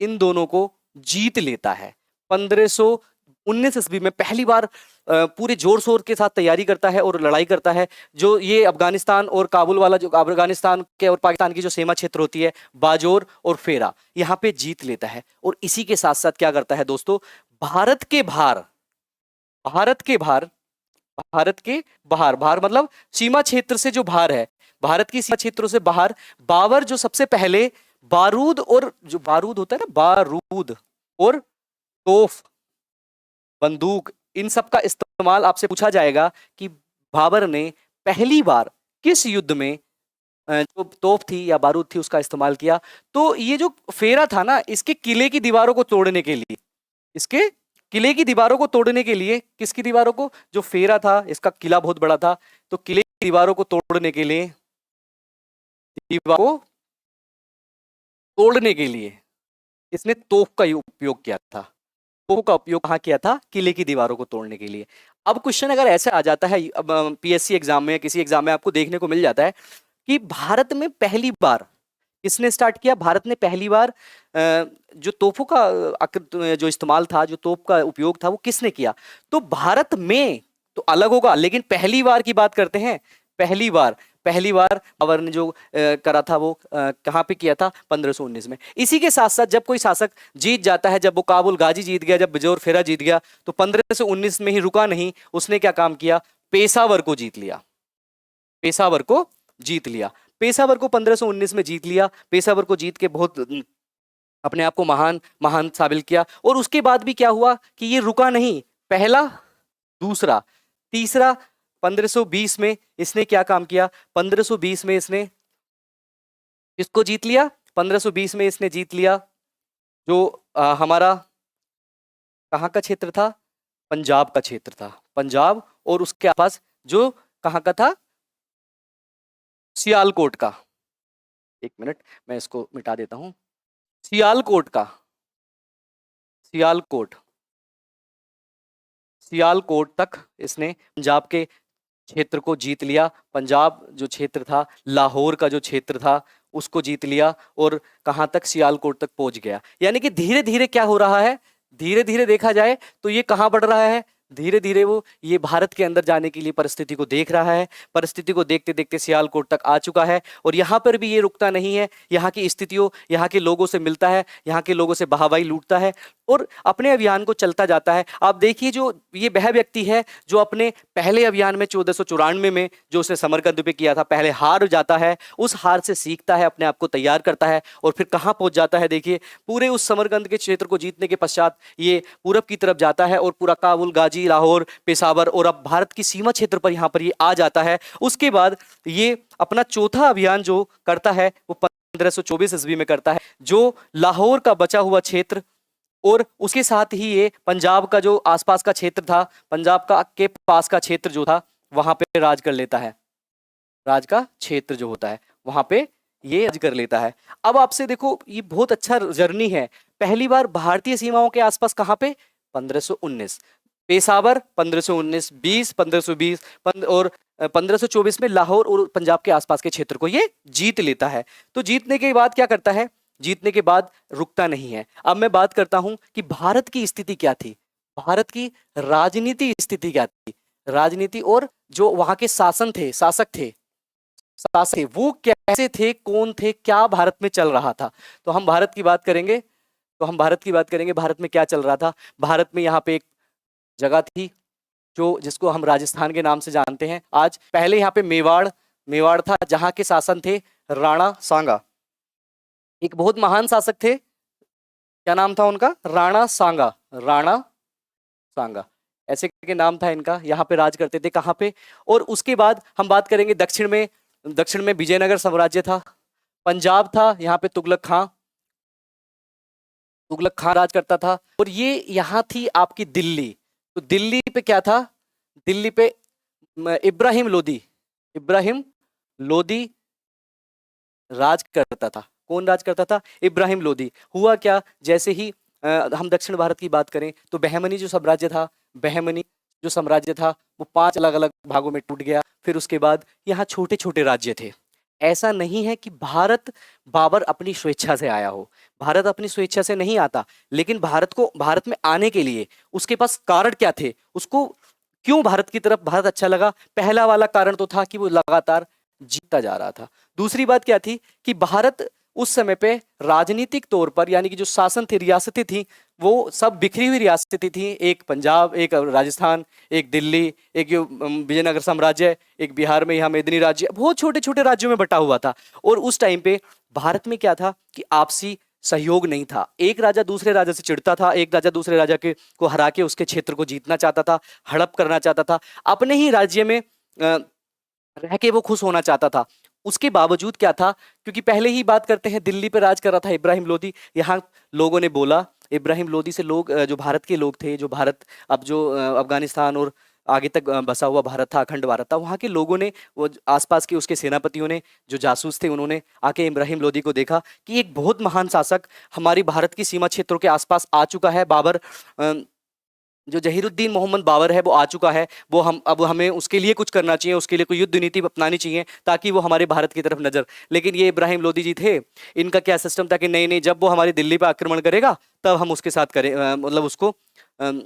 इन दोनों को जीत लेता है। 1519 ईस्वी में पहली बार पूरे जोर शोर के साथ तैयारी करता है और लड़ाई करता है। जो ये अफगानिस्तान और काबुल वाला, जो अफगानिस्तान के और पाकिस्तान की जो सीमा क्षेत्र होती है, बाजोर और फेरा, यहाँ पे जीत लेता है। और इसी के साथ साथ क्या करता है दोस्तों, भारत के बाहर, भारत के बाहर, भारत के बाहर, बाहर मतलब सीमा क्षेत्र से जो बाहर है, भारत की सीमा क्षेत्रों से बाहर, बाबर जो सबसे पहले बारूद, और जो बारूद होता है ना, बारूद और तोफ, बंदूक, इन सब का इस्तेमाल आपसे पूछा जाएगा कि बाबर ने पहली बार किस युद्ध में जो तोप थी या बारूद थी उसका इस्तेमाल किया। तो ये जो फेरा था ना, इसके किले की दीवारों को तोड़ने के लिए, इसके किले की दीवारों को तोड़ने के लिए, किसकी दीवारों को? जो फेरा था, इसका किला बहुत बड़ा था, तो किले की दीवारों को तोड़ने के लिए, दीवार को तोड़ने के लिए इसने तोप का उपयोग किया था। तोप का उपयोग कहाँ किया था? किले की दीवारों को तोड़ने के लिए। अब क्वेश्चन अगर ऐसे आ जाता है, अब पीएससी एग्जाम में, किसी एग्जाम में आपको देखने को मिल जाता है कि भारत में पहली बार किसने स्टार्ट किया, भारत ने पहली बार जो तोपों का जो इस्तेमाल था, जो तोप का उपयोग था, वो किसने किया? तो भारत में तो अलग होगा, लेकिन पहली बार की बात करते हैं। पहली बार बाबर ने जो करा था वो कहाँ पे किया था? 1519 में। इसी के साथ साथ जब कोई शासक जीत जाता है, जब वो काबुल गाजी जीत गया, जब बिजोर फेरा जीत गया, तो 1519 में ही रुका नहीं, उसने क्या काम किया? पेशावर को जीत लिया। पेशावर को जीत लिया। पेशावर को 1519 में जीत लिया। पेशावर को जीत के बहुत अपने आप को महान साबित किया। और उसके बाद भी क्या हुआ कि ये रुका नहीं, पहला, दूसरा, तीसरा। 1520 में इसने क्या काम किया? 1520 में इसने किसको जीत लिया? 1520 में इसने जीत लिया जो हमारा कहाँ का क्षेत्र था? पंजाब का क्षेत्र था। पंजाब और उसके आसपास जो कहाँ का था? सियालकोट का। एक मिनट, मैं इसको मिटा देता हूं। सियालकोट का, सियालकोट तक इसने पंजाब के क्षेत्र को जीत लिया। पंजाब जो क्षेत्र था, लाहौर का जो क्षेत्र था, उसको जीत लिया और कहां तक? सियालकोट तक पहुंच गया। यानी कि धीरे धीरे क्या हो रहा है? धीरे धीरे देखा जाए तो ये कहां बढ़ रहा है? धीरे धीरे वो ये भारत के अंदर जाने के लिए परिस्थिति को देख रहा है। परिस्थिति को देखते देखते सियालकोट तक आ चुका है और यहाँ पर भी ये रुकता नहीं है। यहाँ की स्थितियों, यहाँ के लोगों से मिलता है, यहाँ के लोगों से बहाबाही लूटता है और अपने अभियान को चलता जाता है। आप देखिए, जो ये वह व्यक्ति है जो अपने पहले अभियान में 1494 में जो उसने समरकंद पे किया था, पहले हार जाता है, उस हार से सीखता है, अपने आप को तैयार करता है और फिर कहाँ पहुंच जाता है? देखिए, पूरे उस समरकंद के क्षेत्र को जीतने के पश्चात ये पूरब की तरफ जाता है और पूरा काबुल, गाजी, लाहौर, पेशावर और अब भारत की सीमा क्षेत्र पर यहाँ पर ये आ जाता है। उसके बाद ये अपना चौथा अभियान जो करता है वो 1524 ईस्वी में करता है, जो लाहौर का बचा हुआ क्षेत्र और उसके साथ ही ये पंजाब का जो आसपास का क्षेत्र था, पंजाब का के पास का क्षेत्र जो था, वहां पे राज कर लेता है। राज का क्षेत्र जो होता है वहां पे ये राज कर लेता है। अब आपसे देखो, ये बहुत अच्छा जर्नी है। पहली बार भारतीय सीमाओं के आसपास कहां पे? 1519 पेशावर, 1519 20 1520 और 1524 में लाहौर और पंजाब के आसपास के क्षेत्र को ये जीत लेता है। तो जीतने के बाद क्या करता है? जीतने के बाद रुकता नहीं है। अब मैं बात करता हूं कि भारत की स्थिति क्या थी, भारत की राजनीति स्थिति क्या थी। राजनीति और जो वहां के शासक थे वो कैसे थे, कौन थे, क्या भारत में चल रहा था। तो हम भारत की बात करेंगे, भारत में क्या चल रहा था। भारत में यहाँ पे एक जगह थी जो जिसको हम राजस्थान के नाम से जानते हैं आज। पहले यहाँ पे मेवाड़ था, जहां के शासन थे राणा सांगा। एक बहुत महान शासक थे, क्या नाम था उनका? राणा सांगा ऐसे के नाम था इनका। यहाँ पे राज करते थे, कहाँ पे? और उसके बाद हम बात करेंगे दक्षिण में विजयनगर साम्राज्य था। पंजाब था, यहाँ पे तुगलक खां राज करता था। और ये यहाँ थी आपकी दिल्ली। तो दिल्ली पे क्या था? दिल्ली पे इब्राहिम लोदी राज करता था। कौन राज करता था? इब्राहिम लोदी। हुआ क्या, जैसे ही हम दक्षिण भारत की बात करें तो बहमनी जो साम्राज्य था वो 5 अलग अलग भागों में टूट गया। फिर उसके बाद यहाँ छोटे छोटे राज्य थे। ऐसा नहीं है कि बाबर अपनी स्वेच्छा से आया हो। भारत अपनी स्वेच्छा से नहीं आता, लेकिन भारत में आने के लिए उसके पास कारण क्या थे, उसको क्यों भारत की तरफ भारत अच्छा लगा? पहला वाला कारण तो था कि वो लगातार जीतता जा रहा था। दूसरी बात क्या थी कि भारत उस समय पे राजनीतिक तौर पर, यानी कि जो शासन थे, रियासतें थी, वो सब बिखरी हुई रियासतें थी। एक पंजाब, एक राजस्थान, एक दिल्ली, एक विजयनगर साम्राज्य, एक बिहार में यहाँ मेदिनी राज्य, बहुत छोटे छोटे राज्यों में बटा हुआ था। और उस टाइम पे भारत में क्या था कि आपसी सहयोग नहीं था। एक राजा दूसरे राजा से चिढ़ता था, एक राजा दूसरे राजा को हरा के उसके क्षेत्र को जीतना चाहता था, हड़प करना चाहता था, अपने ही राज्य में रह के वो खुश होना चाहता था। उसके बावजूद क्या था, क्योंकि पहले ही बात करते हैं दिल्ली पे राज कर रहा था इब्राहिम लोदी। यहाँ लोगों ने बोला, इब्राहिम लोदी से लोग, जो भारत के लोग थे, जो भारत अब जो अफगानिस्तान और आगे तक बसा हुआ भारत था, अखंड भारत था, वहाँ के लोगों ने, वो आसपास के उसके सेनापतियों ने, जो जासूस थे, उन्होंने आके इब्राहिम लोदी को देखा कि एक बहुत महान शासक हमारी भारत की सीमा क्षेत्रों के आसपास आ चुका है। बाबर, जो जहीरुद्दीन मोहम्मद बाबर है, वो आ चुका है। अब हमें उसके लिए कुछ करना चाहिए, उसके लिए कोई युद्ध नीति अपनानी चाहिए ताकि वो हमारे भारत की तरफ नजर। लेकिन ये इब्राहिम लोदी जी थे, इनका क्या सिस्टम था कि नहीं, जब वो हमारी दिल्ली पर आक्रमण करेगा तब हम उसके साथ करें, मतलब उसको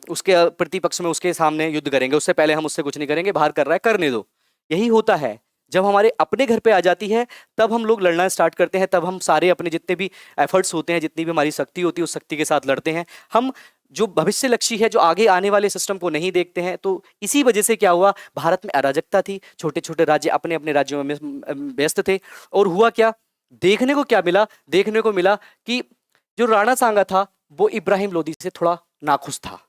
उसके प्रतिपक्ष में उसके सामने युद्ध करेंगे, उससे पहले हम उससे कुछ नहीं करेंगे, बाहर कर रहा है करने दो। यही होता है जब हमारे अपने घर पे आ जाती है, तब हम लोग लड़ना स्टार्ट करते हैं, तब हम सारे अपने जितने भी एफर्ट्स होते हैं, जितनी भी हमारी शक्ति होती है, उस शक्ति के साथ लड़ते हैं। हम जो भविष्य लक्ष्य है, जो आगे आने वाले सिस्टम को नहीं देखते हैं। तो इसी वजह से क्या हुआ, भारत में अराजकता थी, छोटे छोटे राज्य अपने अपने राज्यों में व्यस्त थे। और हुआ क्या, देखने को क्या मिला, देखने को मिला कि जो राणा सांगा था वो इब्राहिम लोदी से थोड़ा नाखुश था।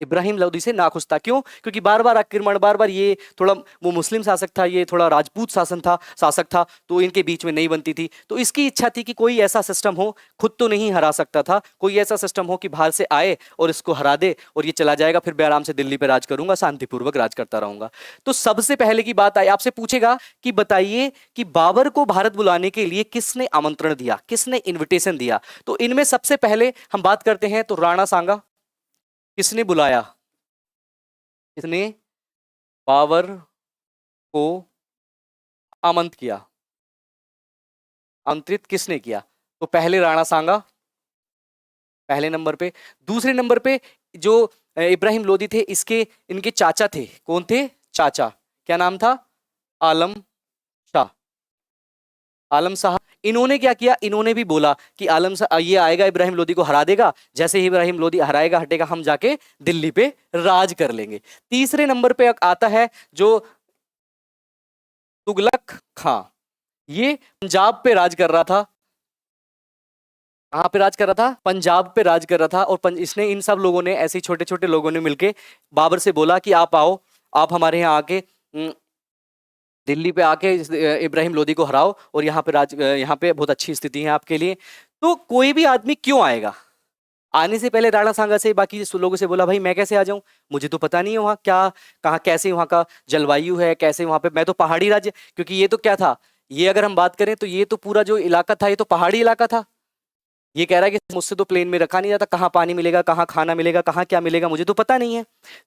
इब्राहिम लोदी से नाखुश था, क्यों? क्योंकि बार बार आक्रमण, बार बार ये थोड़ा, वो मुस्लिम शासक था, ये थोड़ा राजपूत शासक था, तो इनके बीच में नहीं बनती थी। तो इसकी इच्छा थी कि कोई ऐसा सिस्टम हो, खुद तो नहीं हरा सकता था, कोई ऐसा सिस्टम हो कि बाहर से आए और इसको हरा दे और ये चला जाएगा, फिर मैं आराम से दिल्ली पे राज करूंगा, शांतिपूर्वक राज करता रहूंगा। तो सबसे पहले की बात आई, आपसे पूछेगा कि बताइए कि बाबर को भारत बुलाने के लिए किसने आमंत्रण दिया, किसने इन्विटेशन दिया? तो इनमें सबसे पहले हम बात करते हैं तो राणा सांगा। किसने बुलाया, किसने बाबर को आमंत्रित किया, आमंत्रित किसने किया? तो पहले राणा सांगा पहले नंबर पे। दूसरे नंबर पे जो इब्राहिम लोदी थे, इनके चाचा थे। कौन थे? चाचा। क्या नाम था? आलम शाह। आलम शाह। इन्होंने क्या किया, इन्होंने भी बोला कि आलम शाह ये आएगा, इब्राहिम लोदी को हरा देगा, जैसे ही इब्राहिम लोदी हराएगा हटेगा, हम जाके दिल्ली पे राज कर लेंगे। तीसरे नंबर पे आता है जो तुगलक खां। ये पंजाब पे राज कर रहा था। कहां पे राज कर रहा था? पंजाब पे राज कर रहा था। और इसने, इन सब लोगों ने, ऐसे छोटे छोटे लोगों ने मिलके बाबर से बोला कि आप आओ, आप हमारे यहाँ आके दिल्ली पे आके इब्राहिम लोदी को हराओ और यहाँ पे बहुत अच्छी स्थिति है आपके लिए। तो कोई भी आदमी क्यों आएगा? आने से पहले राणा सांगा से बाकी लोगों से बोला, भाई मैं कैसे आ जाऊं, मुझे तो पता नहीं है वहाँ क्या, कहाँ कैसे वहाँ का जलवायु है, कैसे वहाँ पे, मैं तो पहाड़ी राज्य, क्योंकि ये तो क्या था, ये अगर हम बात करें तो ये तो पूरा जो इलाका था, ये तो पहाड़ी इलाका था। ये कह रहा है कि मुझसे तो प्लेन में रखा नहीं जाता, कहाँ पानी मिलेगा, कहाँ खाना मिलेगा, कहाँ क्या मिलेगा, मुझे तो पता नहीं है।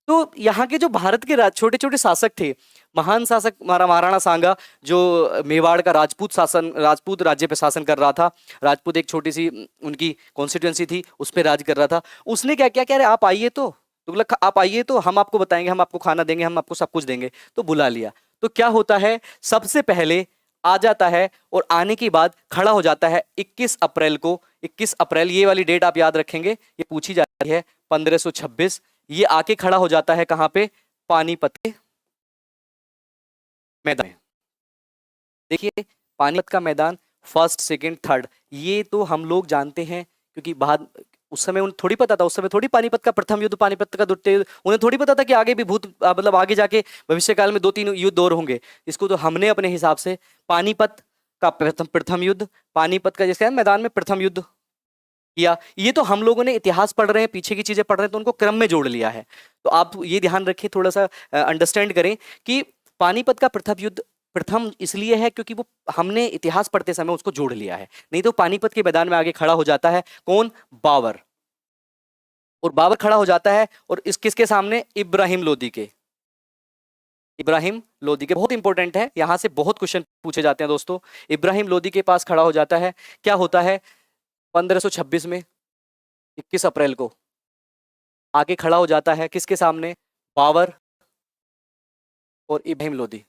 तो यहाँ के जो भारत के छोटे छोटे शासक थे, महान शासक महाराणा सांगा, जो मेवाड़ का राजपूत राज्य पे शासन कर रहा था, राजपूत एक छोटी सी उनकी कॉन्स्टिट्यूंसी थी, उस पर राज कर रहा था। उसने क्या किया, कह रहे आप आइए, तो तुगलक आप आइए, तो हम आपको बताएंगे, हम आपको खाना देंगे, हम आपको सब कुछ देंगे। तो बुला लिया। तो क्या होता है, सबसे पहले आ जाता है और आने के बाद खड़ा हो जाता है 21 अप्रैल को। 21 अप्रैल, ये वाली डेट आप याद रखेंगे, ये पूछी जाती है, 1526। ये आके खड़ा हो जाता है कहां पे? पानीपत के मैदान। देखिए, पानीपत का मैदान, फर्स्ट सेकंड थर्ड, ये तो हम लोग जानते हैं, क्योंकि बाद उस समय उन्हें थोड़ी पता था, उस समय थोड़ी पानीपत का प्रथम युद्ध, पानीपत का द्वितीय युद्ध, उन्हें थोड़ी पता था कि आगे भी मतलब आगे जाके भविष्य काल में 2-3 युद्ध और होंगे। इसको तो हमने अपने हिसाब से पानीपत का प्रथम युद्ध, पानीपत का जैसे मैदान में प्रथम युद्ध किया। ये तो हम लोगों ने इतिहास पढ़ रहे हैं, पीछे की चीजें पढ़ रहे हैं, तो उनको क्रम में जोड़ लिया है। तो आप ये ध्यान रखें, थोड़ा सा अंडरस्टैंड करें कि पानीपत का प्रथम युद्ध प्रथम इसलिए है क्योंकि वो हमने इतिहास पढ़ते समय उसको जोड़ लिया है, नहीं तो पानीपत के मैदान में आगे खड़ा हो जाता है कौन? बाबर। और बाबर खड़ा हो जाता है और इस किसके सामने? इब्राहिम लोदी के। इब्राहिम लोदी के, बहुत इंपॉर्टेंट है, यहां से बहुत क्वेश्चन पूछे जाते हैं दोस्तों। इब्राहिम लोदी के पास खड़ा हो जाता है। क्या होता है 1526 में, 21 अप्रैल को आगे खड़ा हो जाता है किसके सामने? बाबर और इब्राहिम लोदी।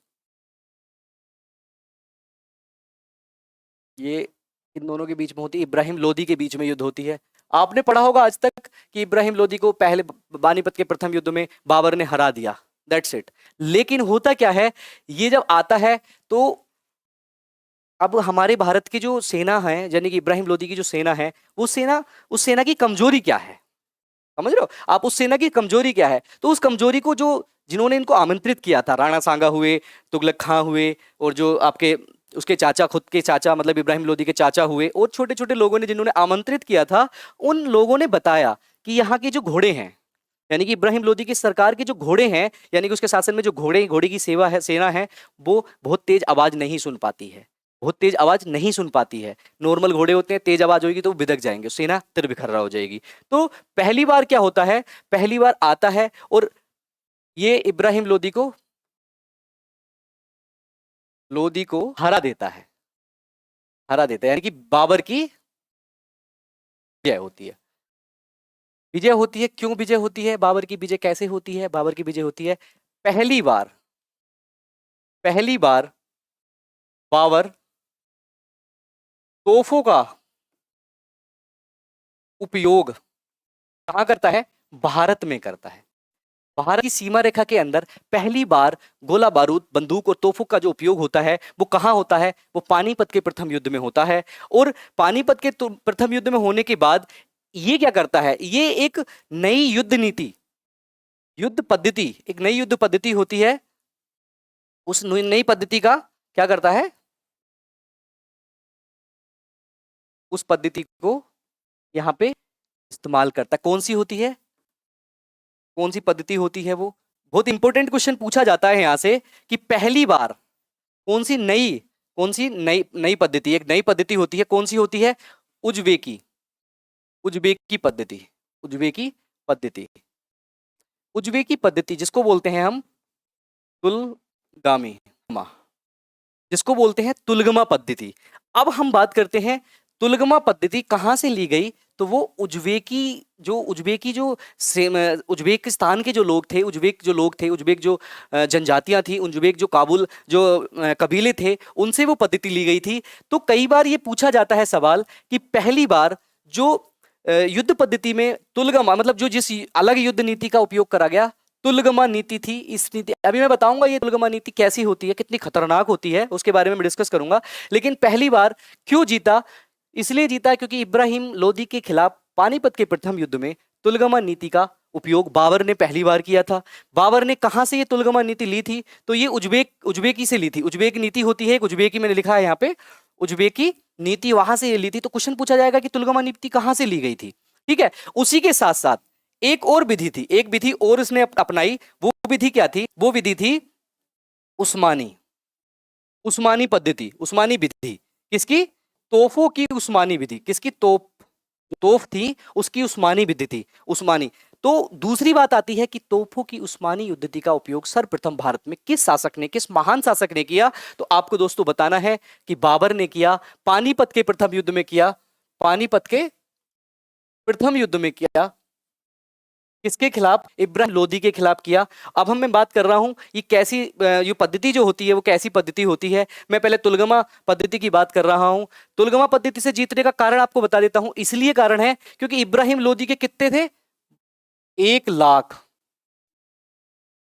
ये इन दोनों के बीच में होती है, इब्राहिम लोदी के बीच में युद्ध होती है। आपने पढ़ा होगा आज तक कि इब्राहिम लोदी को पहले पानीपत के प्रथम युद्ध में बाबर ने हरा दिया, दैट्स इट। लेकिन होता क्या है, ये जब आता है तो अब हमारे भारत की जो सेना है, यानी कि इब्राहिम लोदी की जो सेना है, वो सेना, उस सेना की कमजोरी क्या है, समझ रहे हो आप? उस सेना की कमजोरी क्या है? तो उस कमजोरी को जो, जिन्होंने इनको आमंत्रित किया था, राणा सांगा हुए, तुगलक खां हुए, और जो आपके उसके चाचा, खुद के चाचा, मतलब इब्राहिम लोदी के चाचा हुए, और छोटे छोटे लोगों ने जिन्होंने आमंत्रित किया था, उन लोगों ने बताया कि यहाँ के जो घोड़े हैं, यानी कि इब्राहिम लोदी की सरकार के जो घोड़े हैं, यानी कि उसके शासन में जो घोड़े की सेवा है, सेना है, वो बहुत तेज आवाज नहीं सुन पाती है, बहुत तेज आवाज नहीं सुन पाती है। नॉर्मल घोड़े होते हैं, तेज आवाज होगी तो वो बिदक जाएंगे, सेना तिरबिखर्रा हो जाएगी। तो पहली बार क्या होता है, पहली बार आता है और ये इब्राहिम लोदी को हरा देता है, हरा देता है, यानी कि बाबर की जय होती है। विजय होती है, क्यों विजय होती है, बाबर की विजय कैसे होती है? बाबर की विजय होती है पहली बार, पहली बार बाबर तोपों का उपयोग कहाँ करता है? भारत में करता है। भारत की सीमा रेखा के अंदर पहली बार गोला बारूद, बंदूक और तोपों का जो उपयोग होता है वो कहाँ होता है? वो पानीपत के प्रथम युद्ध में होता है। और पानीपत के प्रथम युद्ध में होने के बाद ये क्या करता है? ये एक नई युद्ध नीति, युद्ध पद्धति, एक नई युद्ध पद्धति होती है। उस नई पद्धति का क्या करता है? उस पद्धति को यहां पे इस्तेमाल करता है। कौन सी होती है? कौन सी पद्धति होती है वो? बहुत इंपॉर्टेंट क्वेश्चन पूछा जाता है यहां से कि पहली बार कौन सी नई, कौन सी नई नई पद्धति, एक नई पद्धति होती है, कौन सी होती है? उज्बेकी, उज्बेकी पद्धति, उज्बेकी पद्धति, उज्बेकी पद्धति जिसको बोलते हैं हम तुलगामी, जिसको बोलते हैं तुलगमा पद्धति। अब हम बात करते हैं तुलगमा पद्धति कहाँ से ली गई? तो वो उज्बेकी जो उज्बेकिस्तान के जो लोग थे, उज्बेक जो लोग थे, उज्बेक जो जनजातियां थी, उज्बेक जो काबुल जो कबीले थे, उनसे वो पद्धति ली गई थी। तो कई बार ये पूछा जाता है सवाल कि पहली बार जो युद्ध पद्धति में तुलगमा, मतलब जो जिस अलग युद्ध नीति का उपयोग करा गया, तुलगमा नीति थी। इस नीति, अभी मैं बताऊंगा ये तुलगमा नीति कैसी होती है, कितनी खतरनाक होती है, उसके बारे में मैं डिस्कस करूंगा। लेकिन पहली बार क्यों जीता? इसलिए जीता क्योंकि इब्राहिम लोदी के खिलाफ पानीपत के प्रथम युद्ध में तुलगमा नीति का उपयोग बाबर ने पहली बार किया था। बाबर ने कहां से ये तुलगमा नीति ली थी? तो ये उज्बेकी से ली थी। उज्बेक नीति होती है एक, उज्बेकी मैंने लिखा है यहाँ पे, उज्बेकी नीति वहां से ये ली थी। तो क्वेश्चन पूछा जाएगा कि तुलगमा नीति कहां से ली गई थी। ठीक है, उसी के साथ साथ एक और विधि थी, एक विधि और उसने अपनाई। वो विधि क्या थी? वो विधि थी उस्मानी, उस्मानी पद्धति, उस्मानी विधि। किसकी? तोपों की उस्मानी विधि। किसकी? तोप थी, उसकी उस्मानी विधि थी, उस्मानी। तो दूसरी बात आती है कि तोपों की उस्मानी युद्धति का उपयोग सर्वप्रथम भारत में किस शासक ने, किस महान शासक ने किया? तो आपको दोस्तों बताना है कि बाबर ने किया, पानीपत के प्रथम युद्ध में किया, पानीपत के प्रथम युद्ध में किया। किसके खिलाफ? इब्राहिम लोदी के खिलाफ किया। अब मैं बात कर रहा हूं ये कैसी, ये पद्धति जो होती है वो कैसी पद्धति होती है। मैं पहले तुलगमा पद्धति की बात कर रहा हूं। तुलगमा पद्धति से जीतने का कारण आपको बता देता हूं। इसलिए कारण है क्योंकि इब्राहिम लोदी के कितने थे? 1 लाख,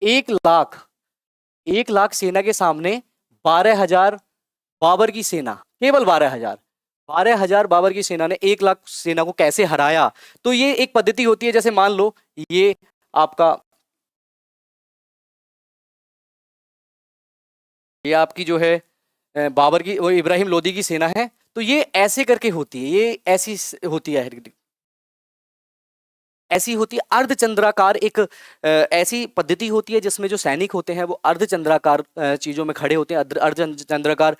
1 लाख, 1 लाख सेना के सामने 12,000 बाबर की सेना, केवल 12,000, 12,000 बाबर की सेना ने 1 लाख सेना को कैसे हराया? तो ये एक पद्धति होती है। जैसे मान लो ये आपका, ये आपकी जो है बाबर की, वो इब्राहिम लोदी की सेना है। तो ये ऐसे करके होती है, ये ऐसी होती है, ऐसी होती है अर्धचंद्राकार। एक ऐसी पद्धति होती है जिसमें जो सैनिक होते हैं वो अर्धचंद्राकार चीजों में खड़े होते हैं, अर्धचंद्राकार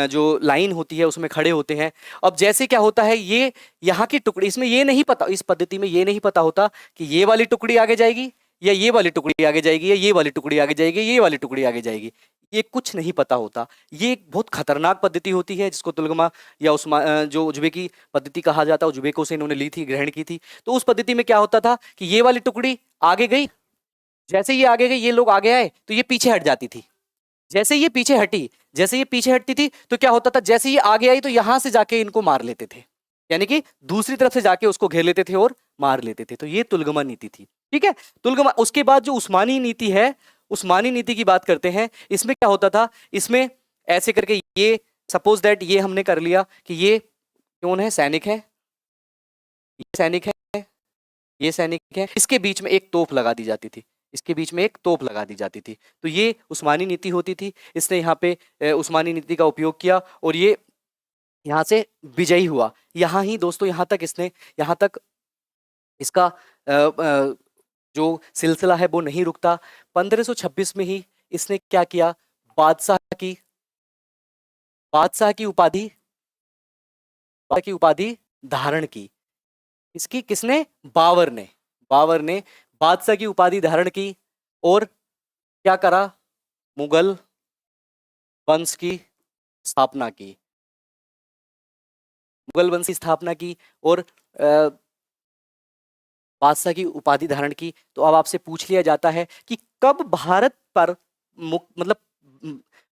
जो लाइन होती है उसमें खड़े होते हैं। अब जैसे क्या होता है, ये यहाँ की टुकड़ी, इसमें ये नहीं पता, इस पद्धति में ये नहीं पता होता कि ये वाली टुकड़ी आगे जाएगी या ये वाली टुकड़ी आगे जाएगी या ये वाली टुकड़ी आगे जाएगी, ये वाली टुकड़ी आगे जाएगी, ये कुछ नहीं पता होता। ये एक बहुत खतरनाक पद्धति होती है जिसको तुलगमा या जो उज्बेकी पद्धति कहा जाता है, उज्बेकों से इन्होंने ली थी, ग्रहण की थी। तो उस पद्धति में क्या होता था कि ये वाली टुकड़ी आगे गई, जैसे ये आगे गई, ये लोग आगे आए तो ये पीछे हट जाती थी। जैसे ये पीछे हटी, जैसे ये पीछे हटती थी तो क्या होता था, जैसे ये आगे आई तो यहां से जाके इनको मार लेते थे, यानी कि दूसरी तरफ से जाके उसको घेर लेते थे और मार लेते थे। तो ये तुलगमा नीति थी। ठीक है, तुलगमा। उसके बाद जो उस्मानी नीति है, उस्मानी नीति की बात करते हैं। इसमें क्या होता था? इसमें ऐसे करके, ये सपोज दैट ये हमने कर लिया कि ये कौन है? सैनिक है, ये सैनिक है, ये सैनिक है, इसके बीच में एक तोप लगा दी जाती थी, इसके बीच में एक तोप लगा दी जाती थी। तो ये उस्मानी नीति होती थी। इसने यहाँ पे उस्मानी नीति का उपयोग किया और ये यहाँ से विजयी हुआ। यहाँ ही दोस्तों, यहाँ तक इसने, यहाँ तक इसका जो सिलसिला है वो नहीं रुकता। 1526 में ही इसने क्या किया? बादशाह की, बादशाह की उपाधि, बादशाह की उपाधि धारण की। इसकी किसने? बाबर ने, बाबर ने बादशाह की उपाधि धारण की और क्या करा? मुगल वंश की स्थापना की, मुगल वंश की स्थापना की। और बादशाह की उपाधि धारण की। तो अब आपसे पूछ लिया जाता है कि कब भारत पर मतलब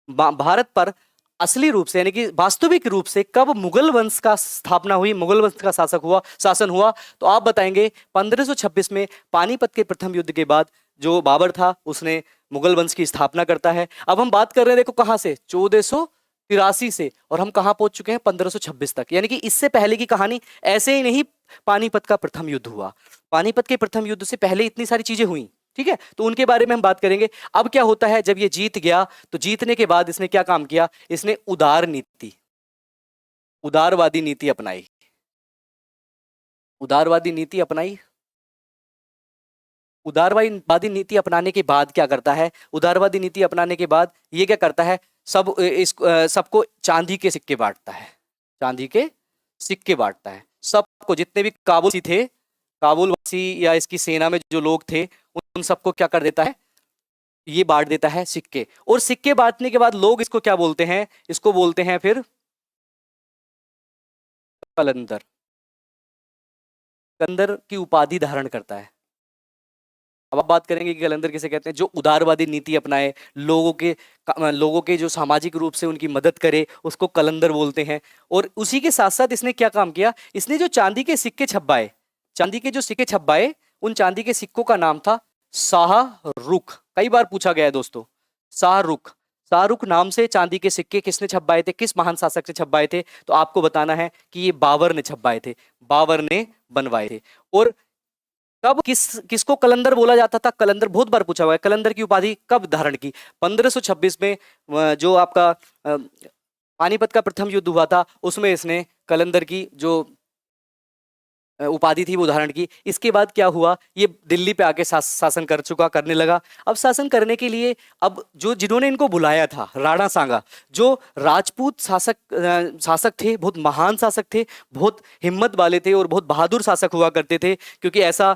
भारत पर असली रूप से यानी कि वास्तविक रूप से कब मुगल वंश का स्थापना हुई, मुगल वंश का शासन हुआ। तो आप बताएंगे 1526 में पानीपत के प्रथम युद्ध के बाद जो बाबर था उसने मुगल वंश की स्थापना करता है। अब हम बात कर रहे हैं देखो कहां से, 1483 से, और हम कहां पहुंच चुके हैं 1526 तक। यानी कि इससे पहले की कहानी ऐसे ही नहीं पानीपत का प्रथम युद्ध हुआ, पानीपत के प्रथम युद्ध से पहले इतनी सारी चीजें हुई, ठीक है। तो उनके बारे में हम बात करेंगे। अब क्या होता है जब ये जीत गया तो जीतने के बाद इसने क्या काम किया, इसने उदारवादी नीति अपनाई, उदारवादी नीति अपनाई। उदारवादी नीति अपनाने के बाद क्या करता है, उदारवादी नीति अपनाने के बाद ये क्या करता है, सबको चांदी के सिक्के बांटता है, चांदी के सिक्के बांटता है सबको, जितने भी काबुलवासी या इसकी सेना में जो लोग थे उन सबको क्या कर देता है, ये बांट देता है सिक्के। और सिक्के बांटने के बाद लोग इसको क्या बोलते हैं, इसको बोलते हैं फिर कलंदर, कलंदर की उपाधि धारण करता है। अब आप बात करेंगे कि कलंदर किसे कहते हैं, जो उदारवादी नीति अपनाए, लोगों के जो सामाजिक रूप से उनकी मदद करे उसको कलंदर बोलते हैं। और उसी के साथ साथ इसने क्या काम किया, इसने जो चांदी के सिक्के छपवाए, चांदी के जो सिक्के छपवाए, उन चांदी के सिक्कों का नाम था शाहरुख। कई बार पूछा गया है दोस्तों, शाहरुख, शाहरुख नाम से चांदी के सिक्के किसने छपवाए थे, किस महान शासक से छपवाए थे, तो आपको बताना है कि ये बाबर ने छपवाए थे, बाबर ने बनवाए थे। और कब किसको कलंदर बोला जाता था, कलंदर बहुत बार पूछा हुआ है, कलंदर की उपाधि कब धारण की, 1526 में जो आपका पानीपत का प्रथम युद्ध हुआ था उसमें इसने कलंदर की जो उपाधि थी वो धारण की। इसके बाद क्या हुआ, ये दिल्ली पे आके शासन करने लगा। अब शासन करने के लिए अब जिन्होंने इनको बुलाया था, राणा सांगा, जो राजपूत शासक थे, बहुत महान शासक थे, बहुत हिम्मत वाले थे और बहुत बहादुर शासक हुआ करते थे। क्योंकि ऐसा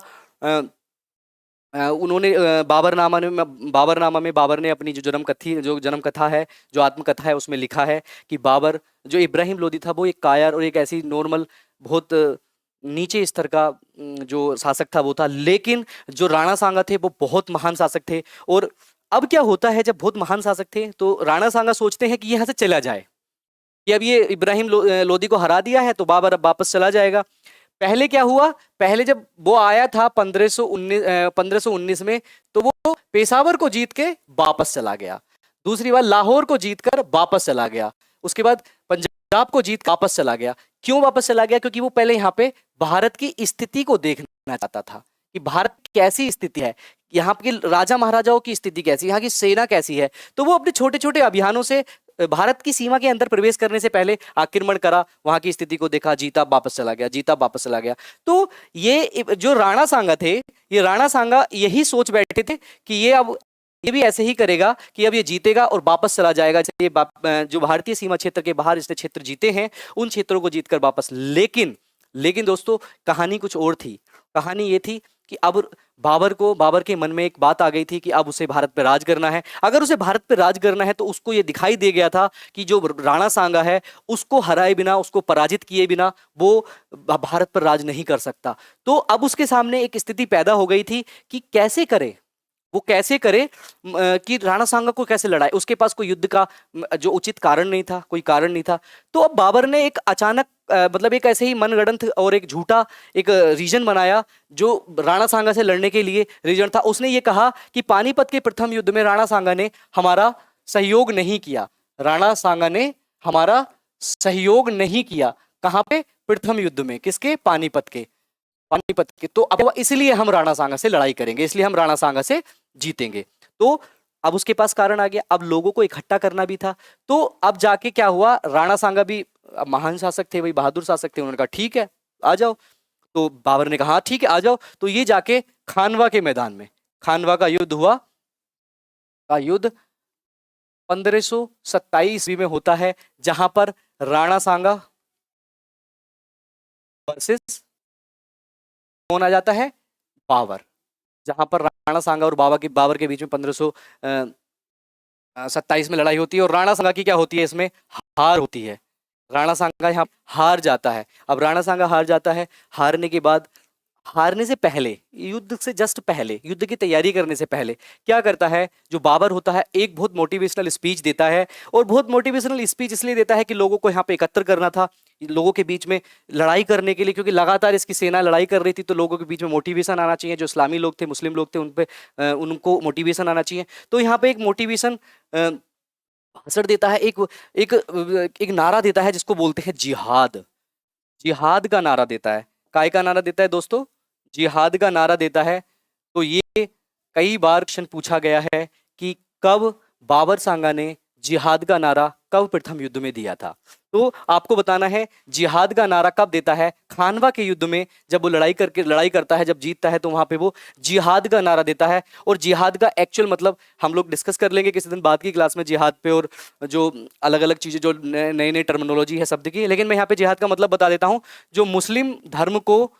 उन्होंने बाबरनामा में बाबर ने अपनी जो जन्म कथा है, जो आत्मकथा है, उसमें लिखा है कि बाबर, जो इब्राहिम लोदी था, वो एक कायर और एक ऐसी नॉर्मल बहुत नीचे स्तर का जो शासक था वो था, लेकिन जो राणा सांगा थे वो बहुत महान शासक थे। और अब क्या होता है, जब बहुत महान शासक थे तो राणा सांगा सोचते हैं कि यहाँ से चला जाए, कि अब ये इब्राहिम लोदी को हरा दिया है तो बाबर अब वापस चला जाएगा। पहले क्या हुआ, पहले जब वो आया था 1519 में, तो वो पेशावर को जीत के वापस चला गया, दूसरी बार लाहौर को जीतकर वापस चला गया, उसके बाद पंजाब को जीत वापस चला गया। क्यों वापस चला गया, क्योंकि वो पहले यहाँ पे भारत की स्थिति को देखना चाहता था कि भारत कैसी स्थिति है, यहाँ के राजा महाराजाओं की स्थिति कैसी, यहाँ की सेना कैसी है। तो वो अपने छोटे छोटे अभियानों से भारत की सीमा के अंदर प्रवेश करने से पहले आक्रमण करा, वहां की स्थिति को देखा, जीता, वापस चला गया, जीता, वापस चला गया। तो ये जो राणा सांगा थे, ये राणा सांगा यही सोच बैठे थे कि ये भी ऐसे ही करेगा कि अब ये जीतेगा और वापस चला जाएगा। ये जो भारतीय सीमा क्षेत्र के बाहर इसने क्षेत्र जीते हैं, उन क्षेत्रों को जीतकर वापस। लेकिन दोस्तों कहानी कुछ और थी। कहानी ये थी कि अब बाबर के मन में एक बात आ गई थी कि अब उसे भारत पर राज करना है। अगर उसे भारत पर राज करना है तो उसको ये दिखाई दे गया था कि जो राणा सांगा है उसको हराए बिना, उसको पराजित किए बिना वो भारत पर राज नहीं कर सकता। तो अब उसके सामने एक स्थिति पैदा हो गई थी कि कैसे करे, वो कैसे करे कि राणा सांगा को कैसे लड़ाए। उसके पास कोई युद्ध का जो उचित कारण नहीं था, कोई कारण नहीं था। तो अब बाबर ने एक अचानक मतलब एक ऐसे ही मनगढ़ंत और एक झूठा एक रीजन बनाया जो राणा सांगा से लड़ने के लिए रीजन था। उसने ये कहा कि पानीपत के प्रथम युद्ध में राणा सांगा ने हमारा सहयोग नहीं किया, राणा सांगा ने हमारा सहयोग नहीं किया। कहाँ पे, प्रथम युद्ध में, किसके, पानीपत के तो अब इसलिए हम राणा सांगा से लड़ाई करेंगे, इसलिए हम राणा सांगा से जीतेंगे। तो अब उसके पास कारण आ गया, अब लोगों को इकट्ठा करना भी था। तो अब जाके क्या हुआ, राणा सांगा भी महान शासक थे, वही बहादुर शासक थे, उन्होंने कहा ठीक है आ जाओ। तो बाबर ने कहा ठीक है आ जाओ। तो ये जाके खानवा के मैदान में, खानवा का युद्ध हुआ, का युद्ध 1527 ईस्वी में होता है, जहां पर राणा सांगा वर्सेस कौन आ जाता है, बाबर। जहां पर राणा सांगा और बाबर के बीच में 1527 में लड़ाई होती है। और राणा सांगा की क्या होती है, इसमें हार होती है। राणा सांगा यहाँ हार जाता है। अब राणा सांगा हार जाता है, हारने के बाद हारने से पहले, युद्ध से जस्ट पहले, युद्ध की तैयारी करने से पहले क्या करता है जो बाबर होता है, एक बहुत मोटिवेशनल स्पीच देता है। और बहुत मोटिवेशनल स्पीच इसलिए देता है कि लोगों को यहाँ पे एकत्र करना था, लोगों के बीच में लड़ाई करने के लिए, क्योंकि लगातार इसकी सेना लड़ाई कर रही थी, तो लोगों के बीच में मोटिवेशन आना चाहिए। जो इस्लामी लोग थे, मुस्लिम लोग थे, उन पे उनको मोटिवेशन आना चाहिए। तो यहाँ पे एक मोटिवेशन भाषण देता है, एक एक एक नारा देता है जिसको बोलते हैं जिहाद। जिहाद का नारा देता है। काय का नारा देता है दोस्तों? जिहाद का नारा देता है। तो ये कई बार क्वेश्चन पूछा गया है कि कब बाबर सांगा ने जिहाद का नारा कब प्रथम युद्ध में दिया था। तो आपको बताना है जिहाद का नारा कब देता है। खानवा के युद्ध में जब वो लड़ाई करता है, जब जीतता है, तो वहां पे वो जिहाद का नारा देता है। और जिहाद का एक्चुअल मतलब हम लोग डिस्कस कर लेंगे किसी दिन बाद की क्लास में, जिहाद पे, और जो अलग अलग चीजें, जो नई नई टर्मिनोलॉजी है शब्द की। लेकिन मैं यहाँ पे जिहाद का मतलब बता देता हूँ। जो मुस्लिम धर्म को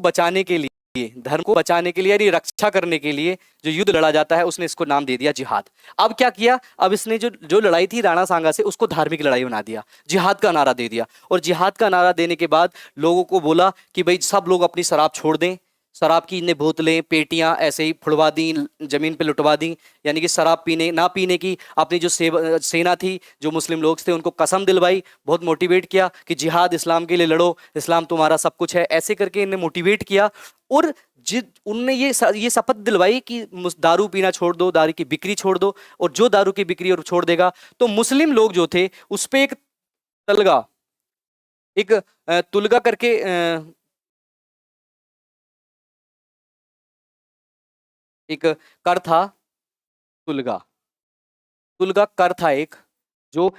बचाने के लिए, धर्म को बचाने के लिए यानी रक्षा करने के लिए जो युद्ध लड़ा जाता है, उसने इसको नाम दे दिया जिहाद। अब क्या किया, अब इसने जो लड़ाई थी राणा सांगा से, उसको धार्मिक लड़ाई बना दिया, जिहाद का नारा दे दिया। और जिहाद का नारा देने के बाद लोगों को बोला कि भाई सब लोग अपनी शराब छोड़ दें। शराब की इन्हें बोतलें, पेटियां ऐसे ही फुड़वा दी, जमीन पे लुटवा दी। यानी कि शराब ना पीने की अपनी जो सेना थी, जो मुस्लिम लोग थे, उनको कसम दिलवाई, बहुत मोटिवेट किया कि जिहाद, इस्लाम के लिए लड़ो, इस्लाम तुम्हारा सब कुछ है, ऐसे करके इन्हें मोटिवेट किया। और उनने ये शपथ दिलवाई कि दारू पीना छोड़ दो, दारू की बिक्री छोड़ दो, और जो दारू की बिक्री और छोड़ देगा तो मुस्लिम लोग जो थे उस पे एक तुलगा करके एक कर था, तुलगा कर था एक, जो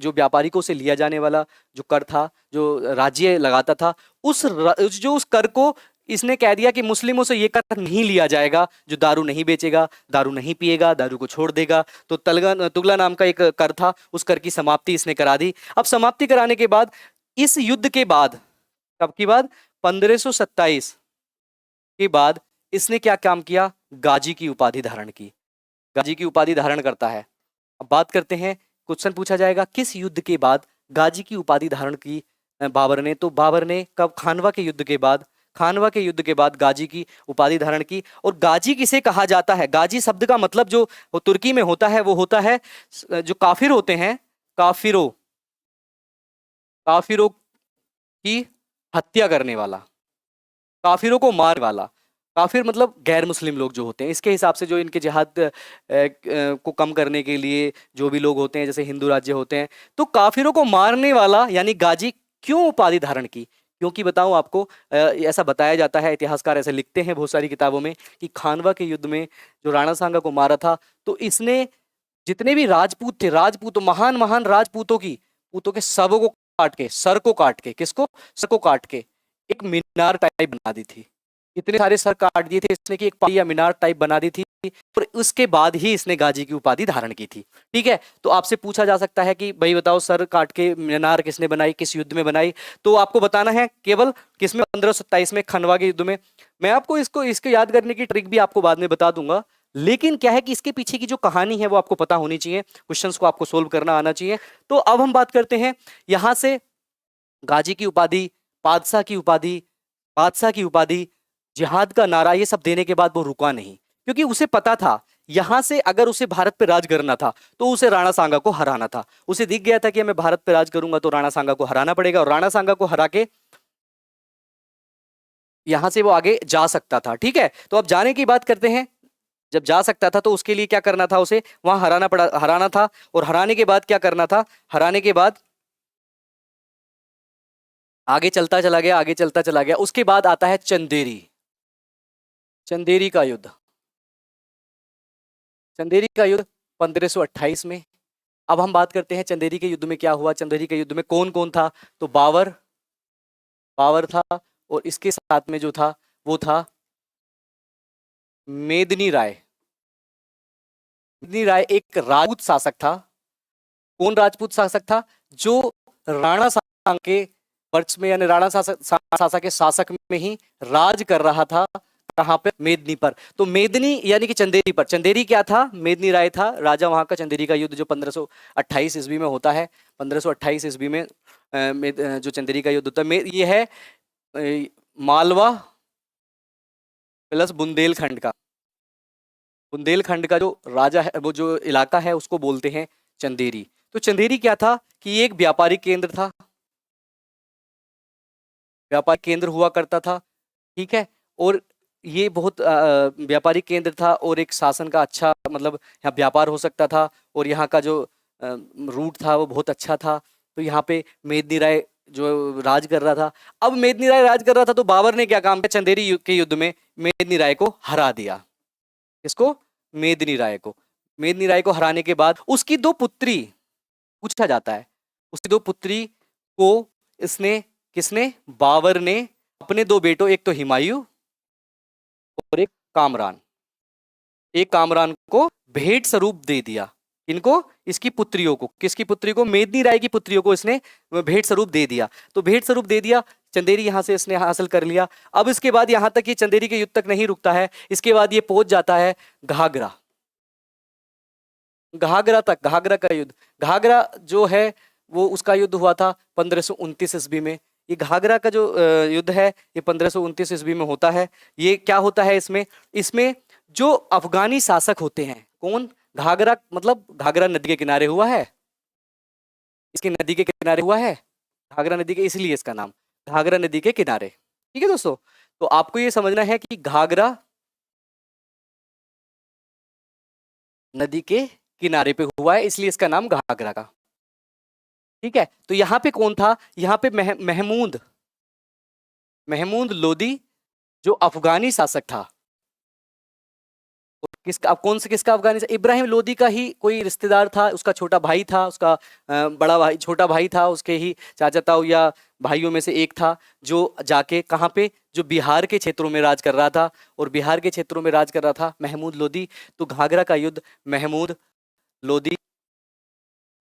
व्यापारिकों से लिया जाने वाला जो कर था, जो राज्य लगाता था, उस कर को इसने कह दिया कि मुस्लिमों से ये कर नहीं लिया जाएगा जो दारू नहीं बेचेगा, दारू नहीं पिएगा, दारू को छोड़ देगा। तो तुगला नाम का एक कर था, उस कर की समाप्ति इसने करा दी। अब समाप्ति कराने के बाद, इस युद्ध के बाद, कब की बाद, 1527 के बाद इसने क्या काम किया, गाजी की उपाधि धारण की। गाजी की उपाधि धारण करता है। अब बात करते हैं, क्वेश्चन पूछा जाएगा किस युद्ध के बाद गाजी की उपाधि धारण की बाबर ने। तो बाबर ने कब, खानवा के युद्ध के बाद, खानवा के युद्ध के बाद गाजी की उपाधि धारण की। और गाजी किसे कहा जाता है, गाजी शब्द का मतलब जो तुर्की में होता है वो होता है जो काफिर होते हैं, काफिरों की हत्या करने वाला, काफिरों को मारने वाला। काफिर मतलब गैर मुस्लिम लोग जो होते हैं। इसके हिसाब से जो इनके जिहाद को कम करने के लिए जो भी लोग होते हैं, जैसे हिंदू राज्य होते हैं, तो काफिरों को मारने वाला यानी गाजी क्यों उपाधि धारण की। क्योंकि बताऊं आपको, ऐसा बताया जाता है, इतिहासकार ऐसे लिखते हैं बहुत सारी किताबों में, कि खानवा के युद्ध में जो राणा सांगा को मारा था, तो इसने जितने भी राजपूत थे, महान महान राजपूतों के सबों को काट के, सर को काट के, किसको, सर को काट के एक मीनार टाइप बना दी थी। इतने सारे सर काट दिए थे इसने कि एक पहाड़ी या मीनार टाइप बना दी थी। और उसके बाद ही इसने गाजी की उपाधि धारण की थी। ठीक है, तो आपसे पूछा जा सकता है कि भाई बताओ, सर काट के मीनार किसने बनाई, किस युद्ध में बनाई। तो आपको बताना है केवल किसमें, 1527 में, खनवा के युद्ध में। मैं आपको इसको याद करने की ट्रिक भी आपको बाद में बता दूंगा। लेकिन क्या है कि इसके पीछे की जो कहानी है वो आपको पता होनी चाहिए, क्वेश्चंस को आपको सोल्व करना आना चाहिए। तो अब हम बात करते हैं यहां से गाजी की उपाधि, बादशाह की उपाधि, जिहाद का नारा, ये सब देने के बाद वो रुका नहीं, क्योंकि उसे पता था यहां से अगर उसे भारत पे राज करना था तो उसे राणा सांगा को हराना था। उसे दिख गया था कि मैं भारत पे राज करूंगा तो राणा सांगा को हराना पड़ेगा, और राणा सांगा को हरा के यहां से वो आगे जा सकता था। ठीक है, तो अब जाने की बात करते हैं। जब जा सकता था तो उसके लिए क्या करना था, उसे वहां हराना था। और हराने के बाद क्या करना था, हराने के बाद आगे चलता चला गया। उसके बाद आता है चंदेरी का युद्ध। चंदेरी का युद्ध 1528 में। अब हम बात करते हैं चंदेरी के युद्ध में क्या हुआ, चंदेरी के युद्ध में कौन कौन था। तो बाबर था, और इसके साथ में जो था वो था मेदिनी राय। एक राजपूत शासक था। कौन राजपूत शासक था, जो राणा सांगा के वर्ष में, यानी राणा शासक के शासक में ही राज कर रहा था। कहां पे, मेदिनी पर। तो मेदिनी यानी कि चंदेरी पर। चंदेरी क्या था, मेदिनी राय था राजा वहां का। चंदेरी का युद्ध जो 1528 ईस्वी में होता है, 1528 ईस्वी में जो चंदेरी का युद्ध होता है, ये है मालवा प्लस बुंदेलखंड का, बुंदेलखंड का जो राजा है, वो जो इलाका है उसको बोलते हैं चंदेरी। तो चंदेरी क्या था कि ये एक व्यापारिक केंद्र था, व्यापारिक केंद्र हुआ करता था, ठीक है। और ये बहुत व्यापारिक केंद्र था और एक शासन का अच्छा, मतलब यहाँ व्यापार हो सकता था और यहाँ का जो रूट था वो बहुत अच्छा था। तो यहाँ पे मेदिनी राय जो राज कर रहा था। अब मेदिनी राय राज कर रहा था तो बाबर ने क्या काम किया, चंदेरी के युद्ध में मेदिनी राय को हरा दिया। इसको, मेदिनी राय को, मेदिनी राय को हराने के बाद उसकी दो पुत्री, पूछा जाता है उसकी दो पुत्री को इसने, किसने, बाबर ने अपने दो बेटों, एक तो हुमायूं और एक कामरान, एक कामरान को भेंट स्वरूप दे दिया। इनको, इसकी पुत्रियों को, किसकी पुत्री को, मेदिनी राय की पुत्रियों को इसने भेंट स्वरूप दे दिया। तो भेंट स्वरूप दे दिया, चंदेरी यहां से इसने हासिल कर लिया। अब इसके बाद यहां तक, ये चंदेरी के युद्ध तक नहीं रुकता है, इसके बाद ये पहुंच जाता है घाघरा, घाघरा तक, घाघरा का युद्ध। घाघरा जो है वो उसका युद्ध हुआ था 1529 ईस्वी में। ये घाघरा का जो युद्ध है ये 1529 ईस्वी में होता है। ये क्या होता है इसमें, इसमें जो अफगानी शासक होते हैं, कौन, घाघरा, मतलब घाघरा नदी के किनारे हुआ है, इसकी नदी के किनारे हुआ है, घाघरा नदी के, इसलिए इसका नाम घाघरा नदी के किनारे। ठीक है दोस्तों, तो आपको ये समझना है कि घाघरा नदी के किनारे पे हुआ है, इसलिए इसका नाम घाघरा का। ठीक है, तो यहां पे कौन था, यहां पे महमूद, महमूद लोदी जो अफगानी शासक था। किसका, अब कौन से, किसका, अफगानी, इब्राहिम लोदी का ही कोई रिश्तेदार था, उसका छोटा भाई था, उसका बड़ा भाई, छोटा भाई था, उसके ही चाचा ताऊ या भाइयों में से एक था, जो जाके कहाँ पे, जो बिहार के क्षेत्रों में राज कर रहा था, और बिहार के क्षेत्रों में राज कर रहा था महमूद लोदी। तो घाघरा का युद्ध महमूद लोदी,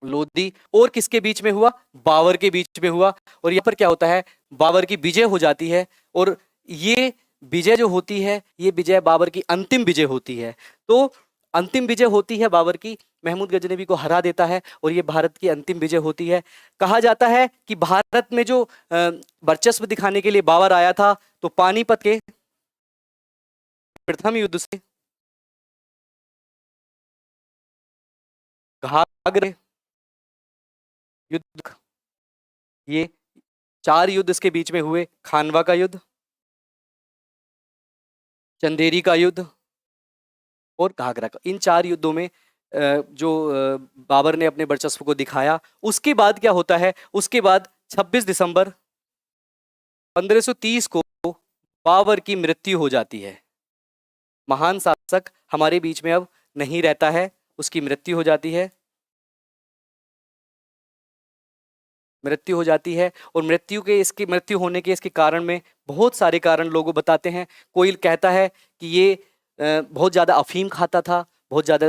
लोदी और किसके बीच में हुआ, बाबर के बीच में हुआ। और यहाँ पर क्या होता है, बाबर की विजय हो जाती है, और ये विजय जो होती है, ये विजय बाबर की अंतिम विजय होती है। तो अंतिम विजय होती है बाबर की, महमूद गजनवी को हरा देता है, और ये भारत की अंतिम विजय होती है। कहा जाता है कि भारत में जो वर्चस्व दिखाने के लिए बाबर आया था, तो पानीपत के प्रथम युद्ध से, घाघरा युद्ध, ये 4 युद्ध इसके बीच में हुए, खानवा का युद्ध, चंदेरी का युद्ध और घाघरा का। इन 4 युद्धों में जो बाबर ने अपने वर्चस्व को दिखाया। उसके बाद क्या होता है, उसके बाद 26 दिसंबर 1530 को बाबर की मृत्यु हो जाती है। महान शासक हमारे बीच में अब नहीं रहता है, उसकी मृत्यु हो जाती है, मृत्यु हो जाती है। और मृत्यु के, इसकी मृत्यु होने के इसके कारण में बहुत सारे कारण लोग बताते हैं। कोई कहता है कि ये बहुत ज़्यादा अफीम खाता था, बहुत ज़्यादा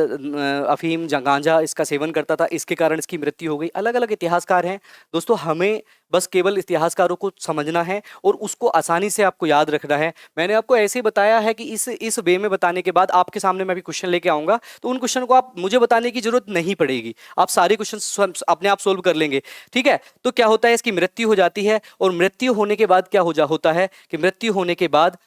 अफीम, गांजा इसका सेवन करता था, इसके कारण इसकी मृत्यु हो गई। अलग अलग इतिहासकार हैं दोस्तों, हमें बस केवल इतिहासकारों को समझना है और उसको आसानी से आपको याद रखना है। मैंने आपको ऐसे बताया है कि इस वे में बताने के बाद आपके सामने मैं भी क्वेश्चन लेके आऊँगा, तो उन क्वेश्चन को आप मुझे बताने की जरूरत नहीं पड़ेगी, आप सारे क्वेश्चन अपने आप सोल्व कर लेंगे। ठीक है, तो क्या होता है, इसकी मृत्यु हो जाती है, और मृत्यु होने के बाद क्या होता है कि मृत्यु होने के बाद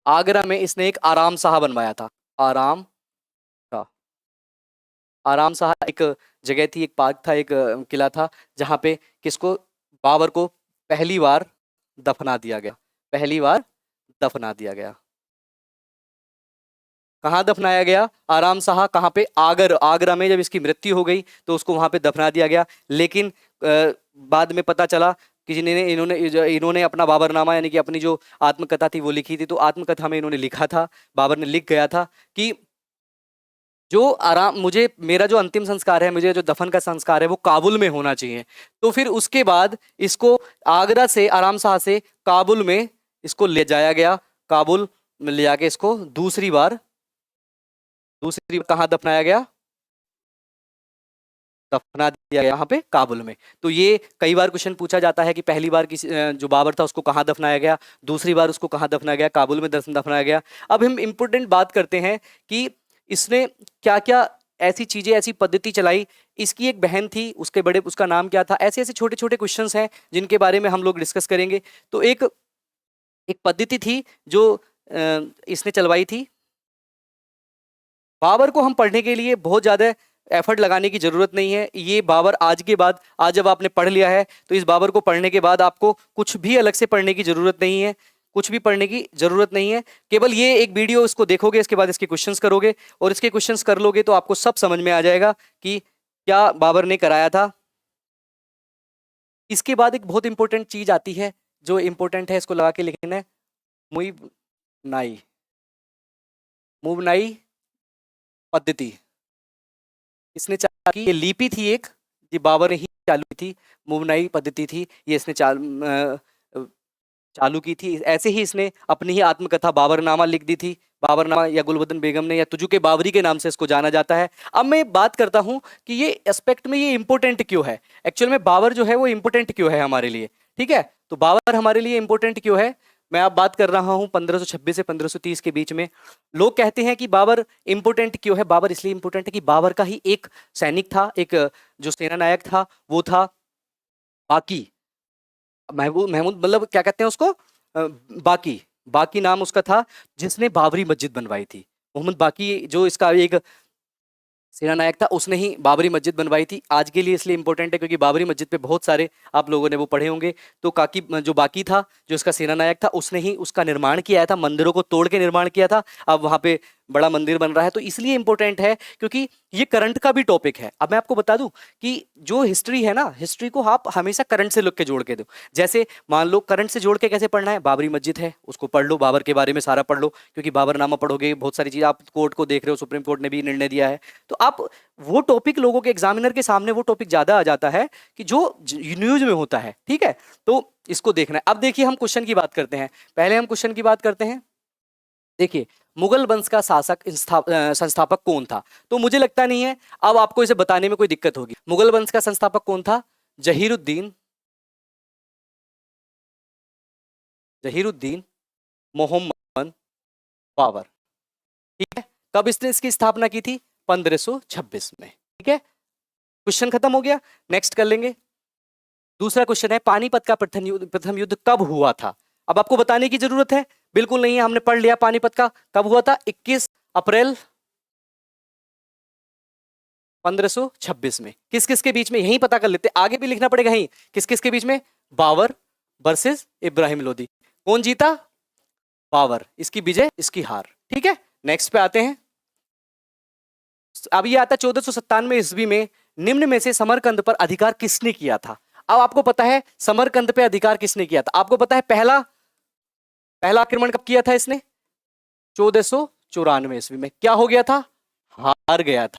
आगरा में इसने एक आराम शाह बनवाया था। आराम शाह, आराम शाह एक जगह थी, एक पार्क था, एक किला था, जहां पे किसको, बाबर को पहली बार दफना दिया गया, पहली बार दफना दिया गया। कहाँ दफनाया गया, आराम शाह, कहाँ पे, आगरा में। जब इसकी मृत्यु हो गई तो उसको वहां पे दफना दिया गया। लेकिन बाद में पता चला कि इन्होंने अपना बाबरनामा, यानी कि अपनी जो आत्मकथा थी वो लिखी थी। तो आत्मकथा में इन्होंने लिखा था, बाबर ने लिख गया था कि जो मुझे, मेरा जो अंतिम संस्कार है, मुझे जो दफन का संस्कार है वो काबुल में होना चाहिए। तो फिर उसके बाद इसको आगरा से, आराम शाह से काबुल में इसको ले जाया गया। काबुल में ले जाके इसको दूसरी बार कहाँ दफनाया गया, दफना दिया गया यहाँ पे काबुल में। तो ये कई बार क्वेश्चन पूछा जाता है कि पहली बार किसी जो बाबर था उसको कहाँ दफनाया गया, दूसरी बार उसको कहाँ दफनाया गया, काबुल में दफनाया गया। अब हम इम्पोर्टेंट बात करते हैं कि इसने क्या क्या ऐसी चीजें, ऐसी पद्धति चलाई। इसकी एक बहन थी, उसके बड़े, उसका नाम क्या था? ऐसे ऐसे छोटे छोटे क्वेश्चंस हैं जिनके बारे में हम लोग डिस्कस करेंगे। तो एक एक पद्धति थी जो इसने चलवाई थी। बाबर को हम पढ़ने के लिए बहुत ज्यादा एफर्ट लगाने की जरूरत नहीं है। ये बाबर आज के बाद, आज जब आपने पढ़ लिया है तो इस बाबर को पढ़ने के बाद आपको कुछ भी अलग से पढ़ने की जरूरत नहीं है, कुछ भी पढ़ने की जरूरत नहीं है। केवल ये एक वीडियो इसको देखोगे, इसके बाद इसके क्वेश्चंस करोगे और इसके क्वेश्चंस कर लोगे तो आपको सब समझ में आ जाएगा कि क्या बाबर ने कराया था। इसके बाद एक बहुत इंपॉर्टेंट चीज आती है, जो इंपॉर्टेंट है, इसको लगा के लिखना है, मुइवनाई, मुवनाई पद्धति। इसने चालू की, ये लिपि थी एक, ये बाबर ने ही चालू की थी, मुवनाई पद्धति थी, ये इसने चालू की थी। ऐसे ही इसने अपनी ही आत्मकथा बाबरनामा लिख दी थी। बाबरनामा या गुलबदन बेगम ने, या तुजुके बाबरी के नाम से इसको जाना जाता है। अब मैं बात करता हूं कि ये एस्पेक्ट में ये इंपॉर्टेंट क्यों है। एक्चुअल में बाबर जो है वो इंपॉर्टेंट क्यों है हमारे लिए, ठीक है? तो बाबर हमारे लिए इंपॉर्टेंट क्यों है, मैं अब बात कर रहा हूं 1526 से 1530 के बीच में। लोग कहते हैं कि बाबर इंपॉर्टेंट क्यों है। बाबर इसलिए इंपॉर्टेंट है कि बाबर का ही एक सैनिक था, एक जो सेना नायक था वो था बाकी, महमूद महमूद मतलब क्या कहते हैं उसको, बाकी, बाकी नाम उसका था, जिसने बाबरी मस्जिद बनवाई थी। मोहम्मद बाकी जो इसका एक सेना नायक था, उसने ही बाबरी मस्जिद बनवाई थी। आज के लिए इसलिए इंपॉर्टेंट है क्योंकि बाबरी मस्जिद पे बहुत सारे आप लोगों ने वो पढ़े होंगे। तो काकी जो बाकी था, जो इसका सेना नायक था, उसने ही उसका निर्माण किया था, मंदिरों को तोड़ के निर्माण किया था। अब वहां पे बड़ा मंदिर बन रहा है। तो इसलिए इंपॉर्टेंट है क्योंकि ये करंट का भी टॉपिक है। अब मैं आपको बता दूं कि जो हिस्ट्री है ना, हिस्ट्री को आप हमेशा करंट से लोग के जोड़ के दो। जैसे मान लो करंट से जोड़ के कैसे पढ़ना है, बाबरी मस्जिद है उसको पढ़ लो, बाबर के बारे में सारा पढ़ लो, क्योंकि बाबरनामा पढ़ोगे बहुत सारी चीज, आप कोर्ट को देख रहे हो, सुप्रीम कोर्ट ने भी निर्णय दिया है। तो आप वो टॉपिक, लोगों के एग्जामिनर के सामने वो टॉपिक ज्यादा आ जाता है कि जो न्यूज में होता है, ठीक है? तो इसको देखना है। अब देखिए हम क्वेश्चन की बात करते हैं। पहले हम क्वेश्चन की बात करते हैं। देखिए, मुगल वंश का शासक संस्थापक कौन था? तो मुझे लगता नहीं है अब आपको इसे बताने में कोई दिक्कत होगी। मुगल वंश का संस्थापक कौन था? जहीरुद्दीन, जहीरुद्दीन मोहम्मद बाबर, ठीक है? कब इसने इसकी स्थापना की थी? 1526 में, ठीक है? क्वेश्चन खत्म हो गया। नेक्स्ट कर लेंगे। दूसरा क्वेश्चन है, पानीपत का प्रथम युद्ध कब हुआ था? अब आपको बताने की जरूरत है? बिल्कुल नहीं है, हमने पढ़ लिया पानीपत का कब हुआ था। 21 अप्रैल 1526 में। किस किस के बीच में, यही पता कर लेते, आगे भी लिखना पड़ेगा यहीं। किस किस के बीच में? बाबर वर्सेस इब्राहिम लोदी। कौन जीता? बाबर। इसकी विजय, इसकी हार, ठीक है? नेक्स्ट पे आते हैं। अब ये आता 1497 ईस्वी में, निम्न में से समरकंद पर अधिकार किसने किया था? अब आपको पता है समरकंद पे अधिकार किसने किया था? आपको पता है पहला आक्रमण कब किया था इसने? 1494 ईस्वी में। क्या हो गया था? हार गया था,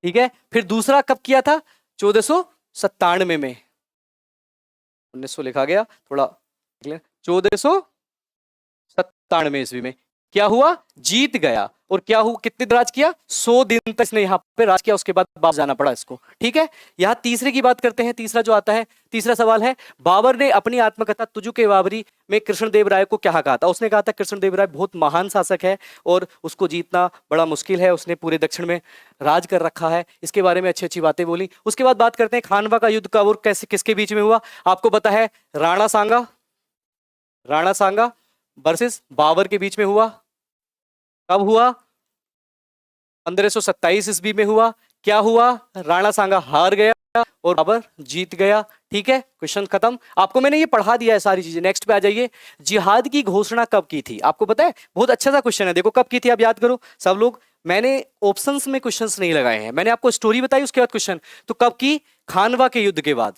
ठीक है? फिर दूसरा कब किया था? 1497 में। 1900 लिखा गया थोड़ा, 1497 ईस्वी में क्या हुआ? जीत गया। और क्या हुआ, कितने दिन राज किया? 100 दिन तक इसने यहाँ पे राज किया, उसके बाद वापस जाना पड़ा इसको, ठीक है? यहाँ तीसरे की बात करते हैं। तीसरा जो आता है, तीसरा सवाल है, बाबर ने अपनी आत्मकथा तुजुके बाबरी में कृष्णदेव राय को क्या कहा था? उसने कहा था कृष्णदेव राय बहुत महान शासक है और उसको जीतना बड़ा मुश्किल है, उसने पूरे दक्षिण में राज कर रखा है। इसके बारे में अच्छी अच्छी बातें बोली। उसके बाद बात करते हैं खानवा का युद्ध कब और कैसे, किसके बीच में हुआ? आपको पता है राणा सांगा वर्सेस बाबर के बीच में हुआ। कब हुआ? 1527 ईस्वी में हुआ। क्या हुआ? राणा सांगा हार गया और बाबर जीत गया, ठीक है? क्वेश्चन खत्म। आपको मैंने ये पढ़ा दिया है सारी चीजें। नेक्स्ट पे आ जाइए। जिहाद की घोषणा कब की थी? आपको पता है? बहुत अच्छा सा क्वेश्चन है, देखो कब की थी, आप याद करो सब लोग। मैंने ऑप्शंस में क्वेश्चंस नहीं लगाए हैं, मैंने आपको स्टोरी बताई उसके बाद क्वेश्चन। तो कब की? खानवा के युद्ध के बाद,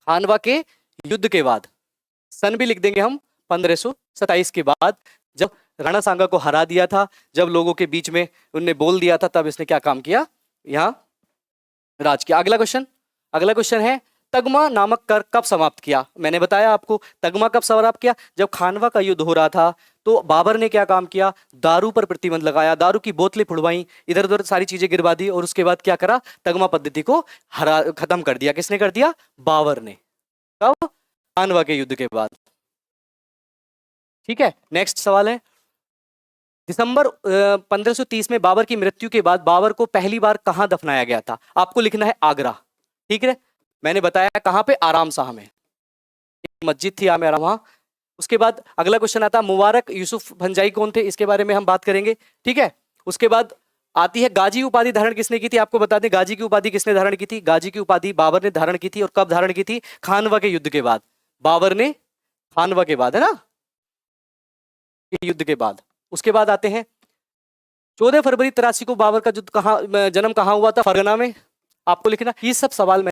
खानवा के युद्ध के बाद। सन भी लिख देंगे हम, 1527 के बाद, जब राणा सांगा को हरा दिया था, जब लोगों के बीच में उनने बोल दिया था, तब इसने क्या काम किया? यहां राज किया। अगला क्वेश्चन है, तगमा नामक कर कब समाप्त किया? मैंने बताया आपको तगमा कब समाप्त किया, जब खानवा का युद्ध हो रहा था। तो बाबर ने क्या काम किया? दारू पर प्रतिबंध लगाया, दारू की बोतलें फुड़वाई, इधर उधर सारी चीजें गिरवा दी, और उसके बाद क्या करा? तगमा पद्धति को खत्म कर दिया। किसने कर दिया? बाबर ने। कब? खानवा के युद्ध के बाद, ठीक है? नेक्स्ट सवाल है, दिसंबर 1530 में बाबर की मृत्यु के बाद बाबर को पहली बार कहां दफनाया गया था? आपको लिखना है आगरा। ठीक है, मैंने बताया कहां पे, आराम शाह में, एक मस्जिद थी आमेर वहां। उसके बाद अगला क्वेश्चन आता, मुबारक यूसुफ भंजाई कौन थे? इसके बारे में हम बात करेंगे। ठीक है, उसके बाद आती है गाजी उपाधि धारण किसने की थी? आपको बता दें गाजी की उपाधि किसने धारण की थी? गाजी की उपाधि बाबर ने धारण की थी। और कब धारण की थी? खानवा के युद्ध के बाद। बाबर ने खानवा के बाद, है ना, युद्ध के बाद। उसके बाद आते हैं 14 फरवरी 83 को बाबर का जन्म कहां हुआ था? फरगना में। आपको लिखना, ये सब सवाल